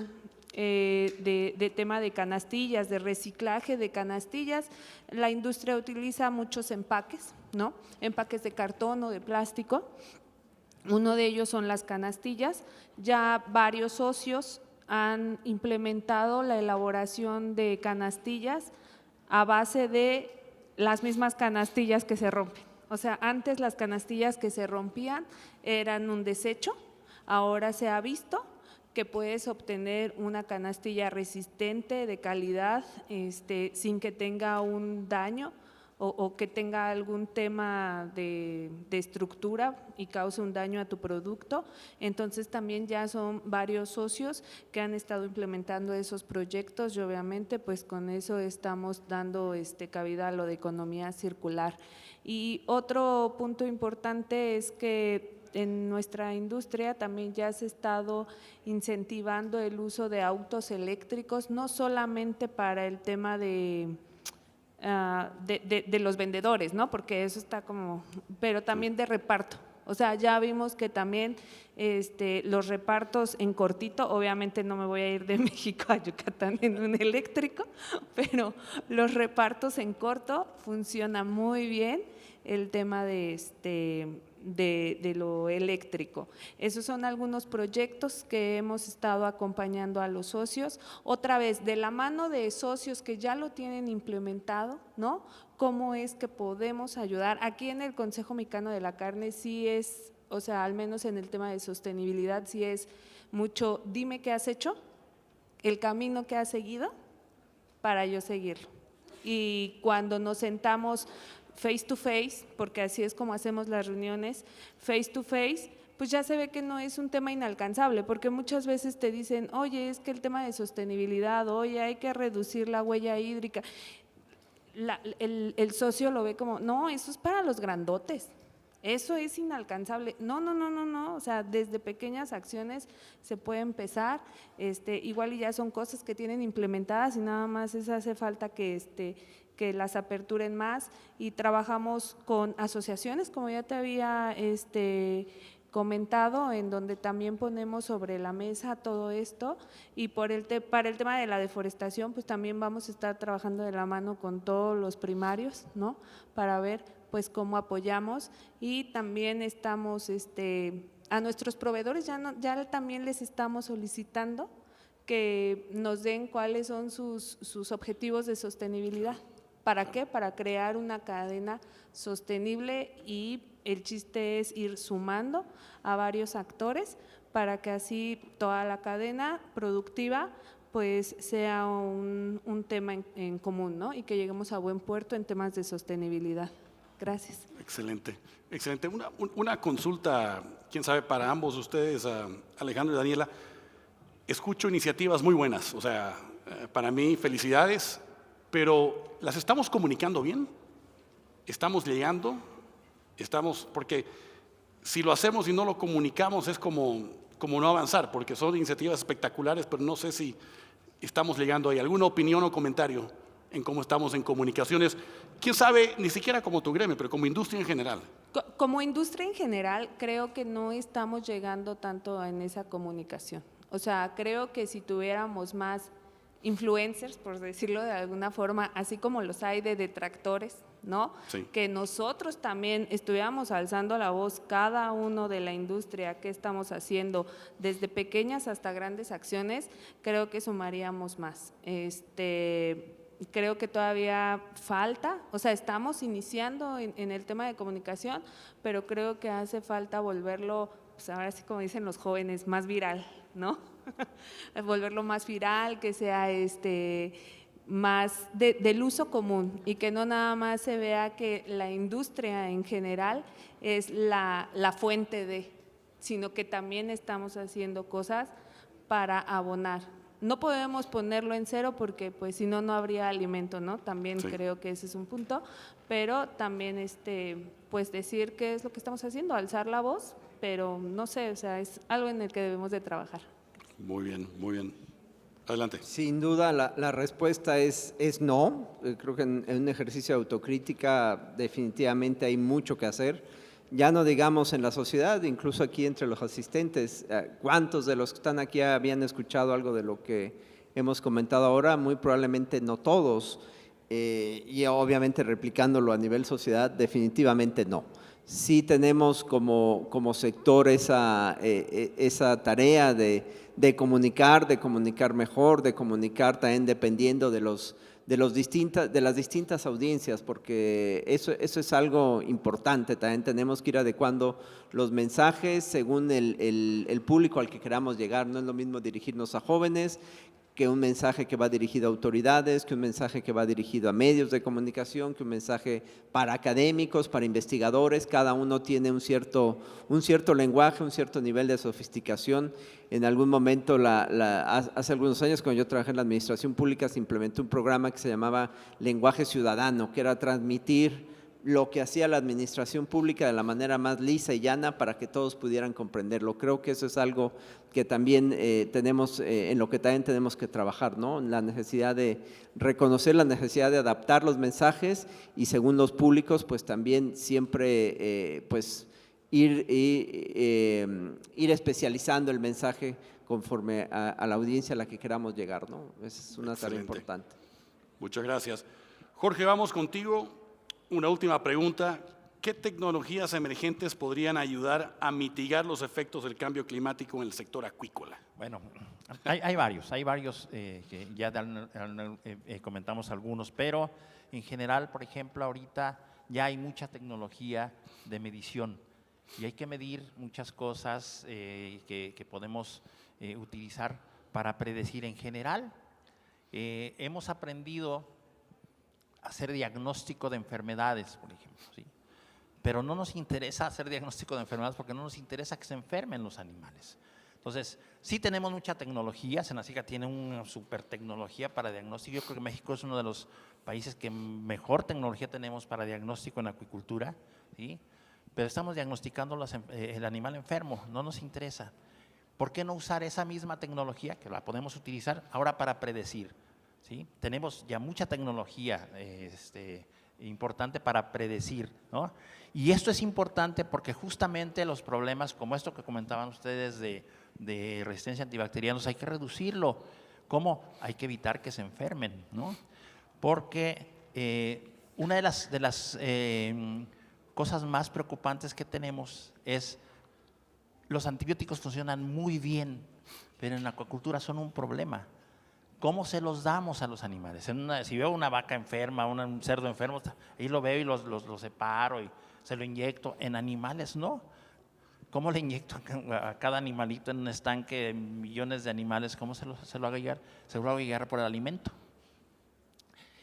de tema de canastillas, de reciclaje de canastillas. La industria utiliza muchos empaques, ¿no? Empaques de cartón o de plástico. Uno de ellos son las canastillas. Ya varios socios han implementado la elaboración de canastillas a base de las mismas canastillas que se rompen. O sea, antes las canastillas que se rompían eran un desecho, ahora se ha visto que puedes obtener una canastilla resistente, de calidad, sin que tenga un daño o que tenga algún tema de estructura y cause un daño a tu producto. Entonces también ya son varios socios que han estado implementando esos proyectos y obviamente pues con eso estamos dando cabida a lo de economía circular. Y otro punto importante es que en nuestra industria también ya se ha estado incentivando el uso de autos eléctricos, no solamente para el tema de los vendedores, ¿no? Porque eso está como, pero también de reparto. O sea, ya vimos que también los repartos en cortito, obviamente no me voy a ir de México a Yucatán en un eléctrico, pero los repartos en corto funcionan muy bien el tema de lo eléctrico. Esos son algunos proyectos que hemos estado acompañando a los socios, otra vez de la mano de socios que ya lo tienen implementado, ¿no? ¿Cómo es que podemos ayudar? Aquí en el Consejo Mexicano de la Carne sí es, o sea, al menos en el tema de sostenibilidad sí es mucho, dime qué has hecho, el camino que has seguido para yo seguirlo. Y cuando nos sentamos face to face, porque así es como hacemos las reuniones, face to face, pues ya se ve que no es un tema inalcanzable, porque muchas veces te dicen, oye, es que el tema de sostenibilidad, oye, hay que reducir la huella hídrica. El socio lo ve como, no, eso es para los grandotes, eso es inalcanzable. No, o sea, desde pequeñas acciones se puede empezar, igual y ya son cosas que tienen implementadas y nada más hace falta que las aperturen más, y trabajamos con asociaciones, como ya te había comentado, en donde también ponemos sobre la mesa todo esto, y para el tema de la deforestación, pues también vamos a estar trabajando de la mano con todos los primarios, ¿no? Para ver pues cómo apoyamos, y también estamos a nuestros proveedores ya también les estamos solicitando que nos den cuáles son sus objetivos de sostenibilidad. ¿Para qué? Para crear una cadena sostenible, y el chiste es ir sumando a varios actores para que así toda la cadena productiva pues sea un tema en común, ¿no? Y que lleguemos a buen puerto en temas de sostenibilidad. Gracias. Excelente, excelente. Una consulta, quién sabe, para ambos ustedes, Alejandro y Daniela. Escucho iniciativas muy buenas, o sea, para mí felicidades, pero ¿las estamos comunicando bien? ¿Estamos llegando? Porque si lo hacemos y no lo comunicamos es como no avanzar, porque son iniciativas espectaculares, pero no sé si estamos llegando ahí. ¿Alguna opinión o comentario en cómo estamos en comunicaciones? ¿Quién sabe? Ni siquiera como tu gremio, pero como industria en general. Como industria en general, creo que no estamos llegando tanto en esa comunicación. O sea, creo que si tuviéramos más influencers, por decirlo de alguna forma, así como los hay de detractores, ¿no? Sí. Que nosotros también estuviéramos alzando la voz, cada uno de la industria, qué estamos haciendo, desde pequeñas hasta grandes acciones, creo que sumaríamos más. Creo que todavía falta, o sea, estamos iniciando en el tema de comunicación, pero creo que hace falta volverlo, pues ahora sí como dicen los jóvenes, más viral, ¿no? Volverlo más viral, que sea más del uso común, y que no nada más se vea que la industria en general es la fuente de, sino que también estamos haciendo cosas para abonar. No podemos ponerlo en cero porque pues si no, no habría alimento, ¿no? También sí. Creo que ese es un punto, pero también pues decir qué es lo que estamos haciendo, alzar la voz, pero no sé, o sea, es algo en el que debemos de trabajar. Muy bien, muy bien. Adelante. Sin duda la respuesta es no. Creo que en un ejercicio de autocrítica definitivamente hay mucho que hacer. Ya no digamos en la sociedad, incluso aquí entre los asistentes, ¿cuántos de los que están aquí habían escuchado algo de lo que hemos comentado ahora? Muy probablemente no todos, y obviamente replicándolo a nivel sociedad, definitivamente no. Sí tenemos como sector esa tarea de comunicar mejor, de comunicar también dependiendo de de las distintas audiencias, porque eso es algo importante. También tenemos que ir adecuando los mensajes según el público al que queramos llegar. No es lo mismo dirigirnos a jóvenes que un mensaje que va dirigido a autoridades, que un mensaje que va dirigido a medios de comunicación, que un mensaje para académicos, para investigadores. Cada uno tiene un cierto lenguaje, un cierto nivel de sofisticación. En algún momento, hace algunos años, cuando yo trabajé en la administración pública, se implementó un programa que se llamaba Lenguaje Ciudadano, que era transmitir lo que hacía la administración pública de la manera más lisa y llana para que todos pudieran comprenderlo. Creo que eso es algo que también en lo que también tenemos que trabajar, ¿no? La necesidad de reconocer la necesidad de adaptar los mensajes y según los públicos, pues también siempre ir especializando el mensaje conforme a la audiencia a la que queramos llegar, ¿no? Esa es una tarea Excelente. importante. Muchas gracias. Jorge, vamos contigo. Una última pregunta. ¿Qué tecnologías emergentes podrían ayudar a mitigar los efectos del cambio climático en el sector acuícola? Bueno, hay varios que ya comentamos algunos, pero en general, por ejemplo, ahorita ya hay mucha tecnología de medición y hay que medir muchas cosas que podemos utilizar para predecir. En general, hemos aprendido a hacer diagnóstico de enfermedades, por ejemplo, ¿sí? Pero no nos interesa hacer diagnóstico de enfermedades porque no nos interesa que se enfermen los animales. Entonces, sí tenemos mucha tecnología. Senacica tiene una super tecnología para diagnóstico. Yo creo que México es uno de los países que mejor tecnología tenemos para diagnóstico en acuicultura, ¿sí? Pero estamos diagnosticando el animal enfermo, no nos interesa. ¿Por qué no usar esa misma tecnología, que la podemos utilizar ahora para predecir? ¿Sí? Tenemos ya mucha tecnología importante para predecir, ¿no? Y esto es importante porque justamente los problemas como esto que comentaban ustedes de resistencia antibacteriana, hay que reducirlo. ¿Cómo? Hay que evitar que se enfermen, ¿no? Porque una de las cosas más preocupantes que tenemos es los antibióticos funcionan muy bien, pero en la acuicultura son un problema. ¿Cómo se los damos a los animales? Si veo una vaca enferma, un cerdo enfermo, ahí lo veo y lo separo y se lo inyecto. En animales no. ¿Cómo le inyecto a cada animalito en un estanque de millones de animales? ¿Cómo se lo hago llegar? Se lo hago llegar por el alimento.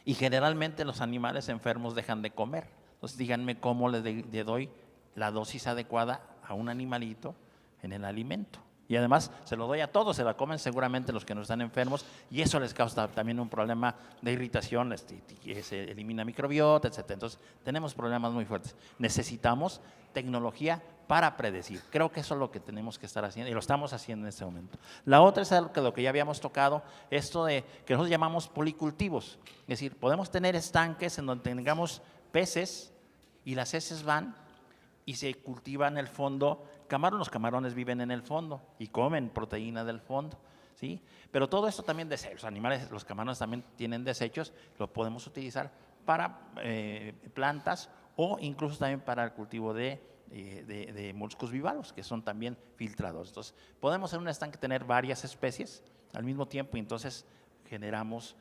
Y generalmente los animales enfermos dejan de comer. Entonces díganme cómo le doy la dosis adecuada a un animalito en el alimento. Y además se lo doy a todos, se la comen seguramente los que no están enfermos y eso les causa también un problema de irritación, se elimina microbiota, etc. Entonces tenemos problemas muy fuertes. Necesitamos tecnología para predecir. Creo que eso es lo que tenemos que estar haciendo y lo estamos haciendo en este momento. La otra es lo que ya habíamos tocado, esto de que nosotros llamamos policultivos. Es decir, podemos tener estanques en donde tengamos peces y las heces van y se cultiva en el fondo camarón. Los camarones viven en el fondo y comen proteína del fondo, ¿sí? Pero todo esto también los animales, los camarones también tienen desechos, lo podemos utilizar para plantas o incluso también para el cultivo de moluscos bivalvos, que son también filtradores. Entonces, podemos en un estanque tener varias especies al mismo tiempo y entonces generamos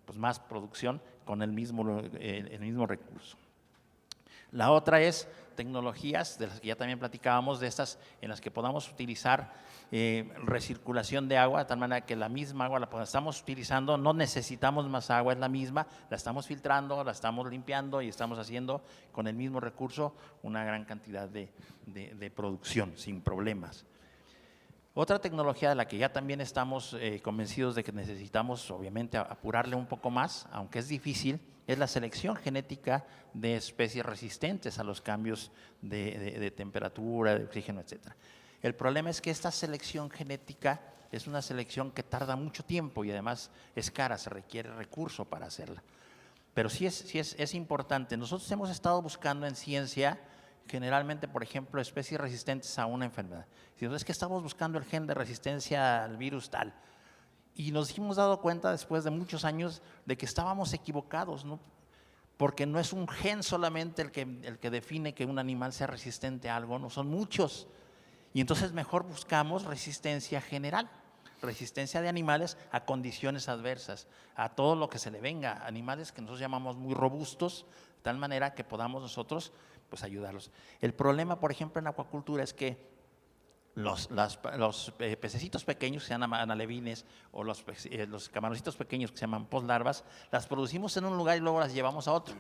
pues más producción con el mismo recurso. La otra es tecnologías, de las que ya también platicábamos, de estas en las que podamos utilizar recirculación de agua, de tal manera que la misma agua la estamos utilizando, no necesitamos más agua, es la misma, la estamos filtrando, la estamos limpiando y estamos haciendo con el mismo recurso una gran cantidad de producción sin problemas. Otra tecnología de la que ya también estamos convencidos de que necesitamos, obviamente, apurarle un poco más, aunque es difícil, es la selección genética de especies resistentes a los cambios de temperatura, de oxígeno, etc. El problema es que esta selección genética es una selección que tarda mucho tiempo y además es cara, se requiere recurso para hacerla. Pero sí es importante. Nosotros hemos estado buscando en ciencia generalmente, por ejemplo, especies resistentes a una enfermedad. Es que estamos buscando el gen de resistencia al virus tal. Y nos hemos dado cuenta después de muchos años de que estábamos equivocados, ¿no? Porque no es un gen solamente el que define que un animal sea resistente a algo, no, son muchos. Y entonces mejor buscamos resistencia general. resistencia de animales a condiciones adversas, a todo lo que se le venga, animales que nosotros llamamos muy robustos, de tal manera que podamos nosotros pues ayudarlos. El problema, por ejemplo, en acuacultura es que los pececitos pequeños que se llaman alevines o los camaroncitos pequeños que se llaman poslarvas, las producimos en un lugar y luego las llevamos a otro.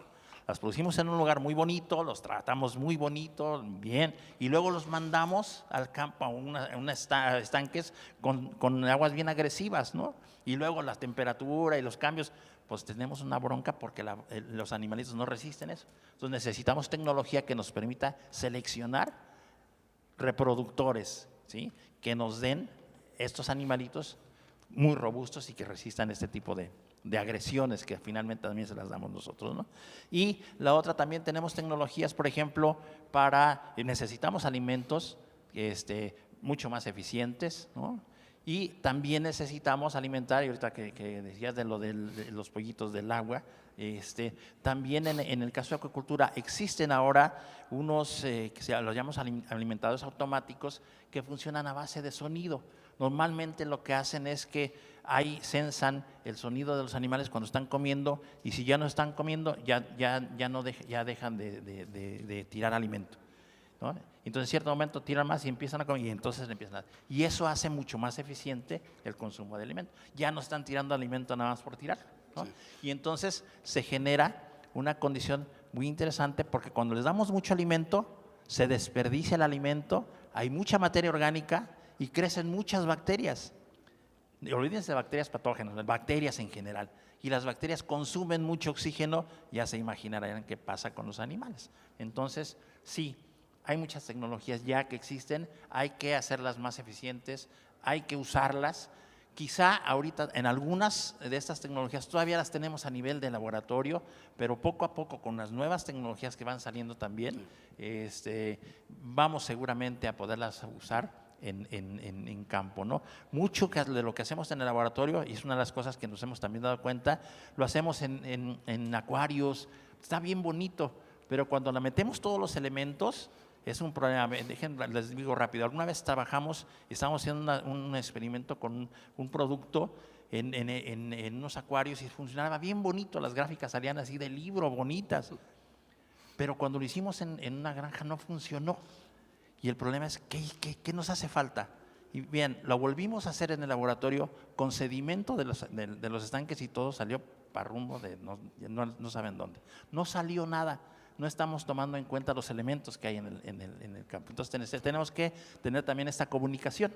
Las producimos en un lugar muy bonito, los tratamos muy bonito, bien, y luego los mandamos al campo, a unos estanques con aguas bien agresivas, ¿no? Y luego la temperatura y los cambios, pues tenemos una bronca porque los animalitos no resisten eso. Entonces necesitamos tecnología que nos permita seleccionar reproductores, ¿sí?, que nos den estos animalitos muy robustos y que resistan este tipo de agresiones que finalmente también se las damos nosotros, ¿no? Y la otra, también tenemos tecnologías, por ejemplo, necesitamos alimentos mucho más eficientes, ¿no? Y también necesitamos alimentar, y ahorita que decías de los pollitos del agua, también en el caso de acuicultura existen ahora unos que los llamamos alimentados automáticos que funcionan a base de sonido. Normalmente lo que hacen es que sensan el sonido de los animales cuando están comiendo, y si ya no están comiendo ya dejan de tirar alimento, ¿no? Entonces en cierto momento tiran más y empiezan a comer, y entonces y eso hace mucho más eficiente el consumo de alimento. Ya no están tirando alimento nada más por tirar, ¿no? Sí. Y entonces se genera una condición muy interesante, porque cuando les damos mucho alimento se desperdicia el alimento, hay mucha materia orgánica y crecen muchas bacterias. Olvídense de bacterias patógenas, bacterias en general. Y las bacterias consumen mucho oxígeno, ya se imaginarán qué pasa con los animales. Entonces, sí, hay muchas tecnologías ya que existen, hay que hacerlas más eficientes, hay que usarlas. Quizá ahorita en algunas de estas tecnologías todavía las tenemos a nivel de laboratorio, pero poco a poco con las nuevas tecnologías que van saliendo también, vamos seguramente a poderlas usar en campo, ¿no? Mucho de lo que hacemos en el laboratorio, y es una de las cosas que nos hemos también dado cuenta, lo hacemos en acuarios, está bien bonito, pero cuando le metemos todos los elementos es un problema. Les digo rápido, alguna vez estábamos haciendo un experimento con un producto en unos acuarios y funcionaba bien bonito, las gráficas salían así de libro, bonitas, pero cuando lo hicimos en una granja no funcionó. Y el problema es, ¿qué nos hace falta? Y bien, lo volvimos a hacer en el laboratorio con sedimento de los estanques y todo salió para rumbo de no saben dónde. No salió nada, no estamos tomando en cuenta los elementos que hay en el campo. Entonces tenemos que tener también esta comunicación.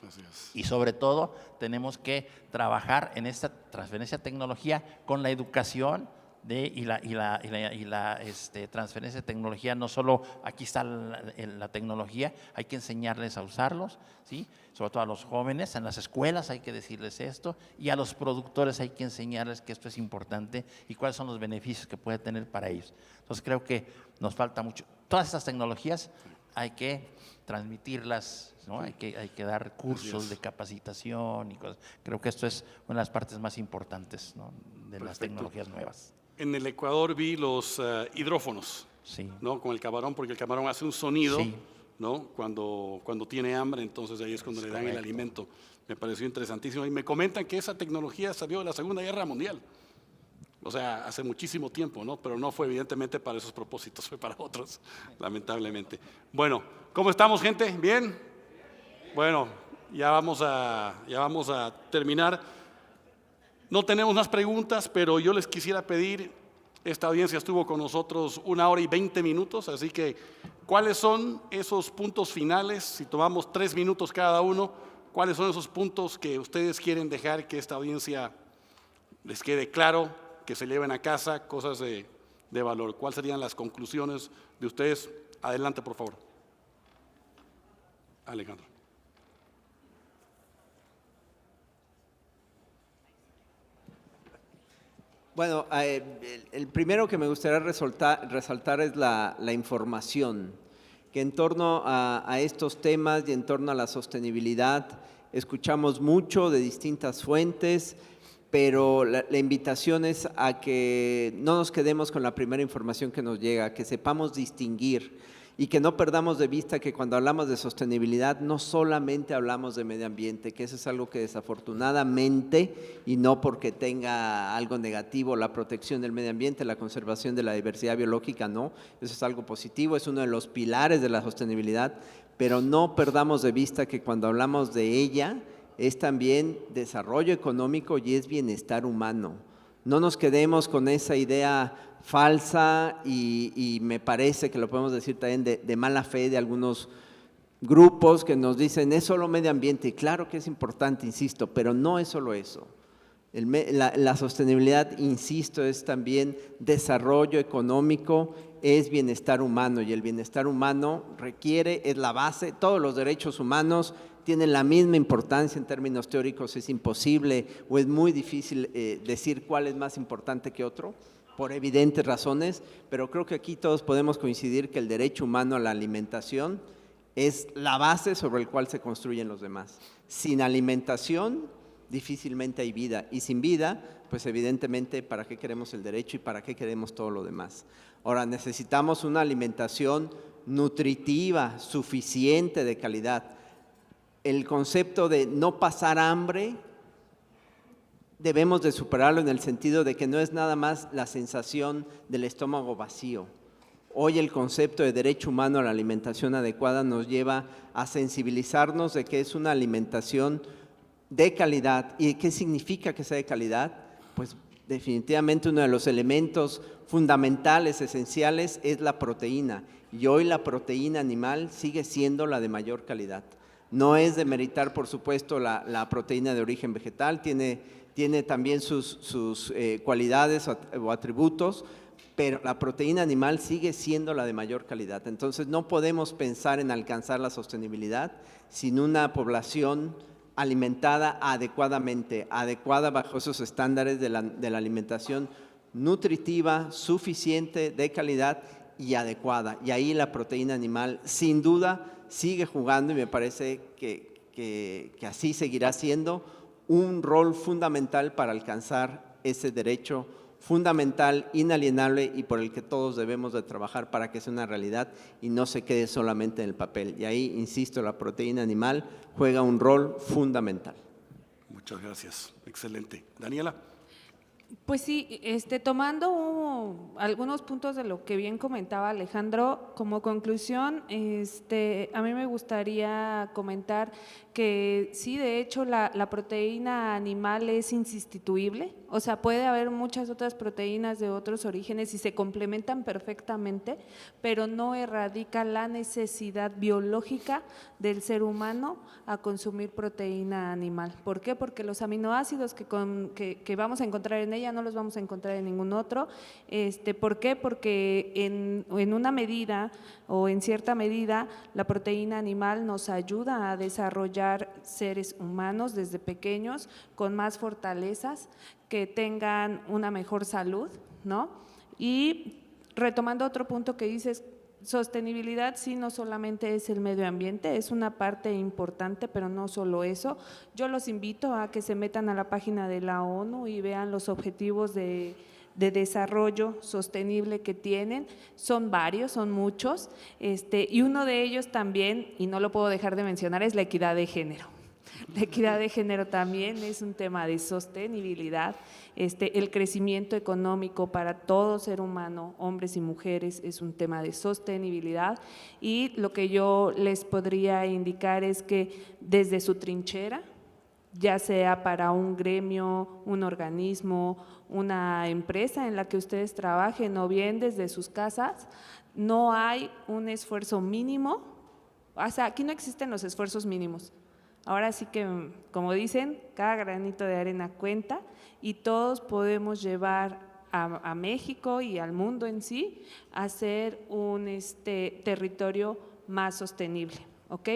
Así es. Y sobre todo tenemos que trabajar en esta transferencia de tecnología con la educación y la transferencia de tecnología. No solo aquí está la tecnología, hay que enseñarles a usarlos, ¿sí? Sobre todo a los jóvenes, en las escuelas hay que decirles esto, y a los productores hay que enseñarles que esto es importante y cuáles son los beneficios que puede tener para ellos. Entonces creo que nos falta mucho. Todas estas tecnologías hay que transmitirlas, ¿no? Hay que dar cursos de capacitación y cosas. Creo que esto es una de las partes más importantes, ¿no?, de las tecnologías nuevas. En el Ecuador vi los hidrófonos, Sí. ¿no?, con el camarón, porque el camarón hace un sonido, Sí. ¿no?, cuando tiene hambre, entonces ahí es cuando le dan el correcto. alimento. Me pareció interesantísimo. Y me comentan que esa tecnología salió de la Segunda Guerra Mundial. O sea, hace muchísimo tiempo, ¿no? Pero no fue evidentemente para esos propósitos, fue para otros, lamentablemente. Bueno, ¿cómo estamos, gente? ¿Bien? Bueno, ya vamos a terminar. No tenemos más preguntas, pero yo les quisiera pedir, esta audiencia estuvo con nosotros 1 hora y 20 minutos, así que, ¿cuáles son esos puntos finales? Si tomamos 3 minutos cada uno, ¿cuáles son esos puntos que ustedes quieren dejar que esta audiencia les quede claro, que se lleven a casa, cosas de valor? ¿Cuáles serían las conclusiones de ustedes? Adelante, por favor. Alejandro. Bueno, el primero que me gustaría resaltar es la información, que en torno a estos temas y en torno a la sostenibilidad escuchamos mucho de distintas fuentes, pero la invitación es a que no nos quedemos con la primera información que nos llega, que sepamos distinguir y que no perdamos de vista que cuando hablamos de sostenibilidad no solamente hablamos de medio ambiente, que eso es algo que desafortunadamente, y no porque tenga algo negativo, la protección del medio ambiente, la conservación de la diversidad biológica, no, eso es algo positivo, es uno de los pilares de la sostenibilidad, pero no perdamos de vista que cuando hablamos de ella es también desarrollo económico y es bienestar humano. No nos quedemos con esa idea falsa y me parece que lo podemos decir también de mala fe de algunos grupos que nos dicen es solo medio ambiente, y claro que es importante, insisto, pero no es solo eso. La sostenibilidad, insisto, es también desarrollo económico, es bienestar humano, y el bienestar humano requiere, es la base, todos los derechos humanos tienen la misma importancia en términos teóricos, es imposible o es muy difícil decir cuál es más importante que otro, por evidentes razones, pero creo que aquí todos podemos coincidir que el derecho humano a la alimentación es la base sobre el cual se construyen los demás. Sin alimentación, difícilmente hay vida, y sin vida, pues evidentemente, ¿para qué queremos el derecho y para qué queremos todo lo demás? Ahora, necesitamos una alimentación nutritiva, suficiente, de calidad. El concepto de no pasar hambre debemos de superarlo en el sentido de que no es nada más la sensación del estómago vacío. Hoy el concepto de derecho humano a la alimentación adecuada nos lleva a sensibilizarnos de que es una alimentación de calidad. ¿Y qué significa que sea de calidad? Pues definitivamente uno de los elementos fundamentales, esenciales, es la proteína. Y hoy la proteína animal sigue siendo la de mayor calidad. No es de meritar, por supuesto, la proteína de origen vegetal, tiene también sus cualidades o atributos, pero la proteína animal sigue siendo la de mayor calidad. Entonces, no podemos pensar en alcanzar la sostenibilidad sin una población alimentada adecuadamente, adecuada bajo esos estándares de la alimentación nutritiva, suficiente, de calidad y adecuada. Y ahí la proteína animal, sin duda, sigue jugando, y me parece que así seguirá siendo, un rol fundamental para alcanzar ese derecho fundamental, inalienable, y por el que todos debemos de trabajar para que sea una realidad y no se quede solamente en el papel. Y ahí, insisto, la proteína animal juega un rol fundamental. Muchas gracias, excelente. Daniela. Pues sí, tomando algunos puntos de lo que bien comentaba Alejandro, como conclusión, a mí me gustaría comentar que sí, de hecho, la proteína animal es insustituible, o sea, puede haber muchas otras proteínas de otros orígenes y se complementan perfectamente, pero no erradica la necesidad biológica del ser humano a consumir proteína animal. ¿Por qué? Porque los aminoácidos que vamos a encontrar en ella no los vamos a encontrar en ningún otro. ¿Por qué? Porque en una medida o en cierta medida la proteína animal nos ayuda a desarrollar seres humanos desde pequeños con más fortalezas, que tengan una mejor salud, ¿no? Y retomando otro punto que dices, sostenibilidad sí no solamente es el medio ambiente, es una parte importante, pero no solo eso. Yo los invito a que se metan a la página de la ONU y vean los objetivos de desarrollo sostenible que tienen, son varios, son muchos, y uno de ellos también, y no lo puedo dejar de mencionar, es la equidad de género. La equidad de género también es un tema de sostenibilidad, el crecimiento económico para todo ser humano, hombres y mujeres, es un tema de sostenibilidad, y lo que yo les podría indicar es que desde su trinchera, ya sea para un gremio, un organismo, una empresa en la que ustedes trabajen o bien desde sus casas, no hay un esfuerzo mínimo, o sea, aquí no existen los esfuerzos mínimos. Ahora sí que, como dicen, cada granito de arena cuenta y todos podemos llevar a México y al mundo en sí a ser un territorio más sostenible, ¿ok?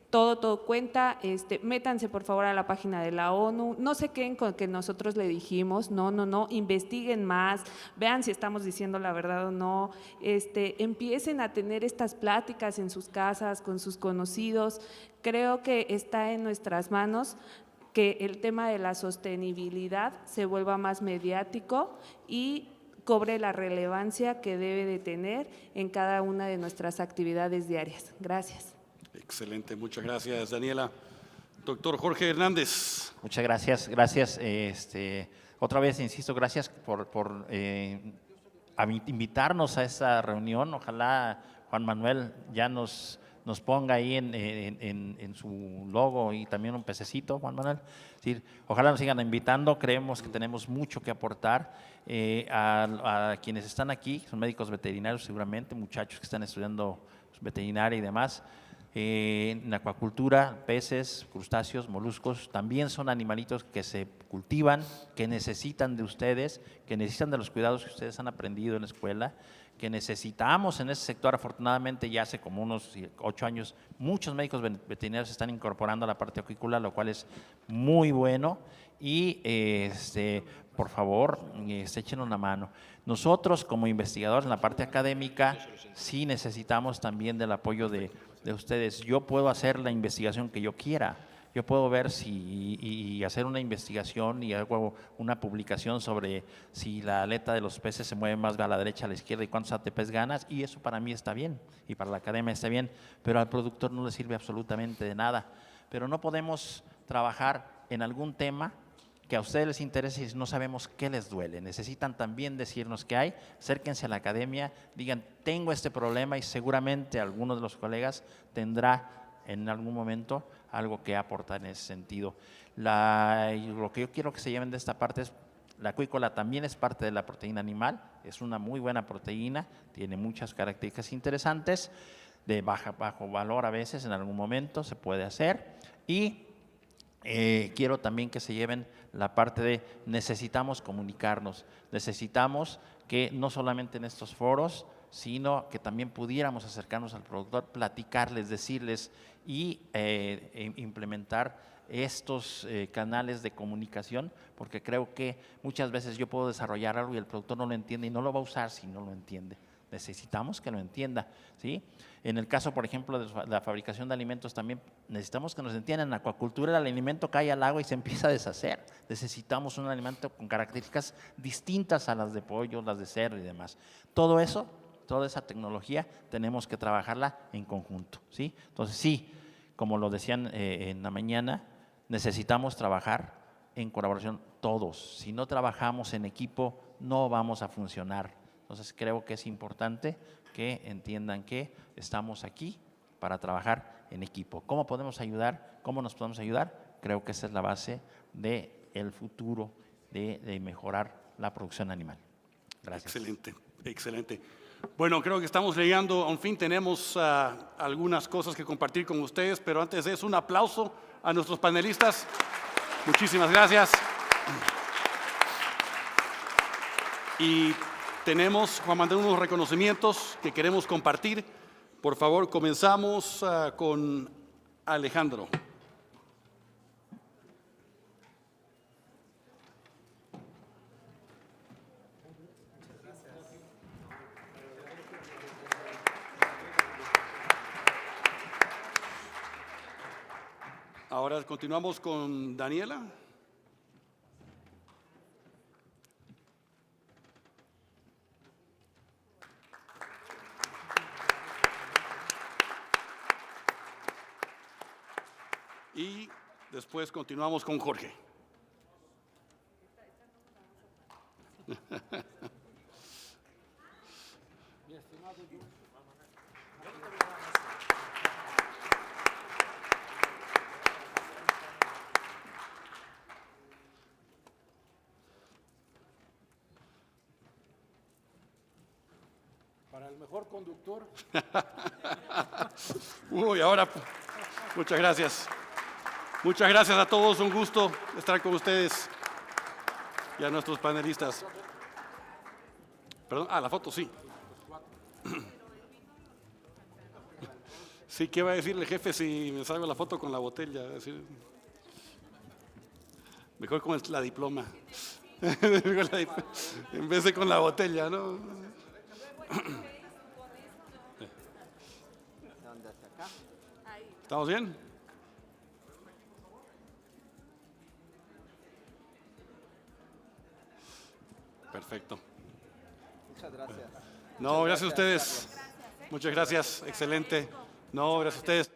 Todo cuenta, métanse por favor a la página de la ONU, no se queden con que nosotros le dijimos, no, investiguen más, vean si estamos diciendo la verdad o no, empiecen a tener estas pláticas en sus casas, con sus conocidos. Creo que está en nuestras manos que el tema de la sostenibilidad se vuelva más mediático y cobre la relevancia que debe de tener en cada una de nuestras actividades diarias. Gracias. Excelente, muchas gracias, Daniela. Doctor Jorge Hernández. Muchas gracias, gracias. Otra vez, insisto, gracias por invitarnos a esta reunión. Ojalá Juan Manuel ya nos ponga ahí en su logo y también un pececito, Juan Manuel. Es decir, ojalá nos sigan invitando, creemos que tenemos mucho que aportar a quienes están aquí, son médicos veterinarios seguramente, muchachos que están estudiando veterinaria y demás. En acuacultura, peces, crustáceos, moluscos, también son animalitos que se cultivan, que necesitan de ustedes, que necesitan de los cuidados que ustedes han aprendido en la escuela, que necesitamos en ese sector. Afortunadamente ya hace como unos 8 años muchos médicos veterinarios se están incorporando a la parte acuícola, lo cual es muy bueno y por favor echen una mano. Nosotros como investigadores en la parte académica sí necesitamos también del apoyo de ustedes. Yo puedo hacer la investigación que yo quiera. Yo puedo ver y hacer una investigación y hago una publicación sobre si la aleta de los peces se mueve más a la derecha, a la izquierda y cuántos ATPs ganas, y eso para mí está bien y para la academia está bien, pero al productor no le sirve absolutamente de nada. Pero no podemos trabajar en algún tema que a ustedes les interese y no sabemos qué les duele. Necesitan también decirnos qué hay, acérquense a la academia, digan, tengo este problema y seguramente alguno de los colegas tendrá en algún momento algo que aportar en ese sentido. Lo que yo quiero que se lleven de esta parte es, la acuícola también es parte de la proteína animal, es una muy buena proteína, tiene muchas características interesantes, de bajo valor a veces, en algún momento se puede hacer, y quiero también que se lleven la parte de necesitamos comunicarnos, necesitamos que no solamente en estos foros, sino que también pudiéramos acercarnos al productor, platicarles, decirles y implementar estos canales de comunicación, porque creo que muchas veces yo puedo desarrollar algo y el productor no lo entiende y no lo va a usar si no lo entiende. Necesitamos que lo entienda, ¿sí? En el caso, por ejemplo, de la fabricación de alimentos, también necesitamos que nos entiendan. En acuacultura el alimento cae al agua y se empieza a deshacer. Necesitamos un alimento con características distintas a las de pollo, las de cerdo y demás. Todo eso, toda esa tecnología, tenemos que trabajarla en conjunto, ¿sí? Entonces, sí, como lo decían en la mañana, necesitamos trabajar en colaboración todos. Si no trabajamos en equipo, no vamos a funcionar. Entonces, creo que es importante que entiendan que estamos aquí para trabajar en equipo. ¿Cómo podemos ayudar? ¿Cómo nos podemos ayudar? Creo que esa es la base del futuro de mejorar la producción animal. Gracias. Excelente, excelente. Bueno, creo que estamos llegando a un fin. Tenemos algunas cosas que compartir con ustedes, pero antes de eso, un aplauso a nuestros panelistas. Muchísimas gracias. Y tenemos, Juan Manuel, unos reconocimientos que queremos compartir. Por favor, comenzamos con Alejandro. Ahora continuamos con Daniela. Y después continuamos con Jorge. Para el mejor conductor. Uy, ahora, muchas gracias. Muchas gracias a todos, un gusto estar con ustedes y a nuestros panelistas. Perdón, la foto, sí. Sí, ¿qué va a decirle, jefe, si me salgo la foto con la botella? Decir, mejor con la diploma. En vez de con la botella, ¿no? ¿Estamos bien? Perfecto. Muchas gracias. No, gracias a ustedes. Muchas gracias, excelente. No, gracias a ustedes.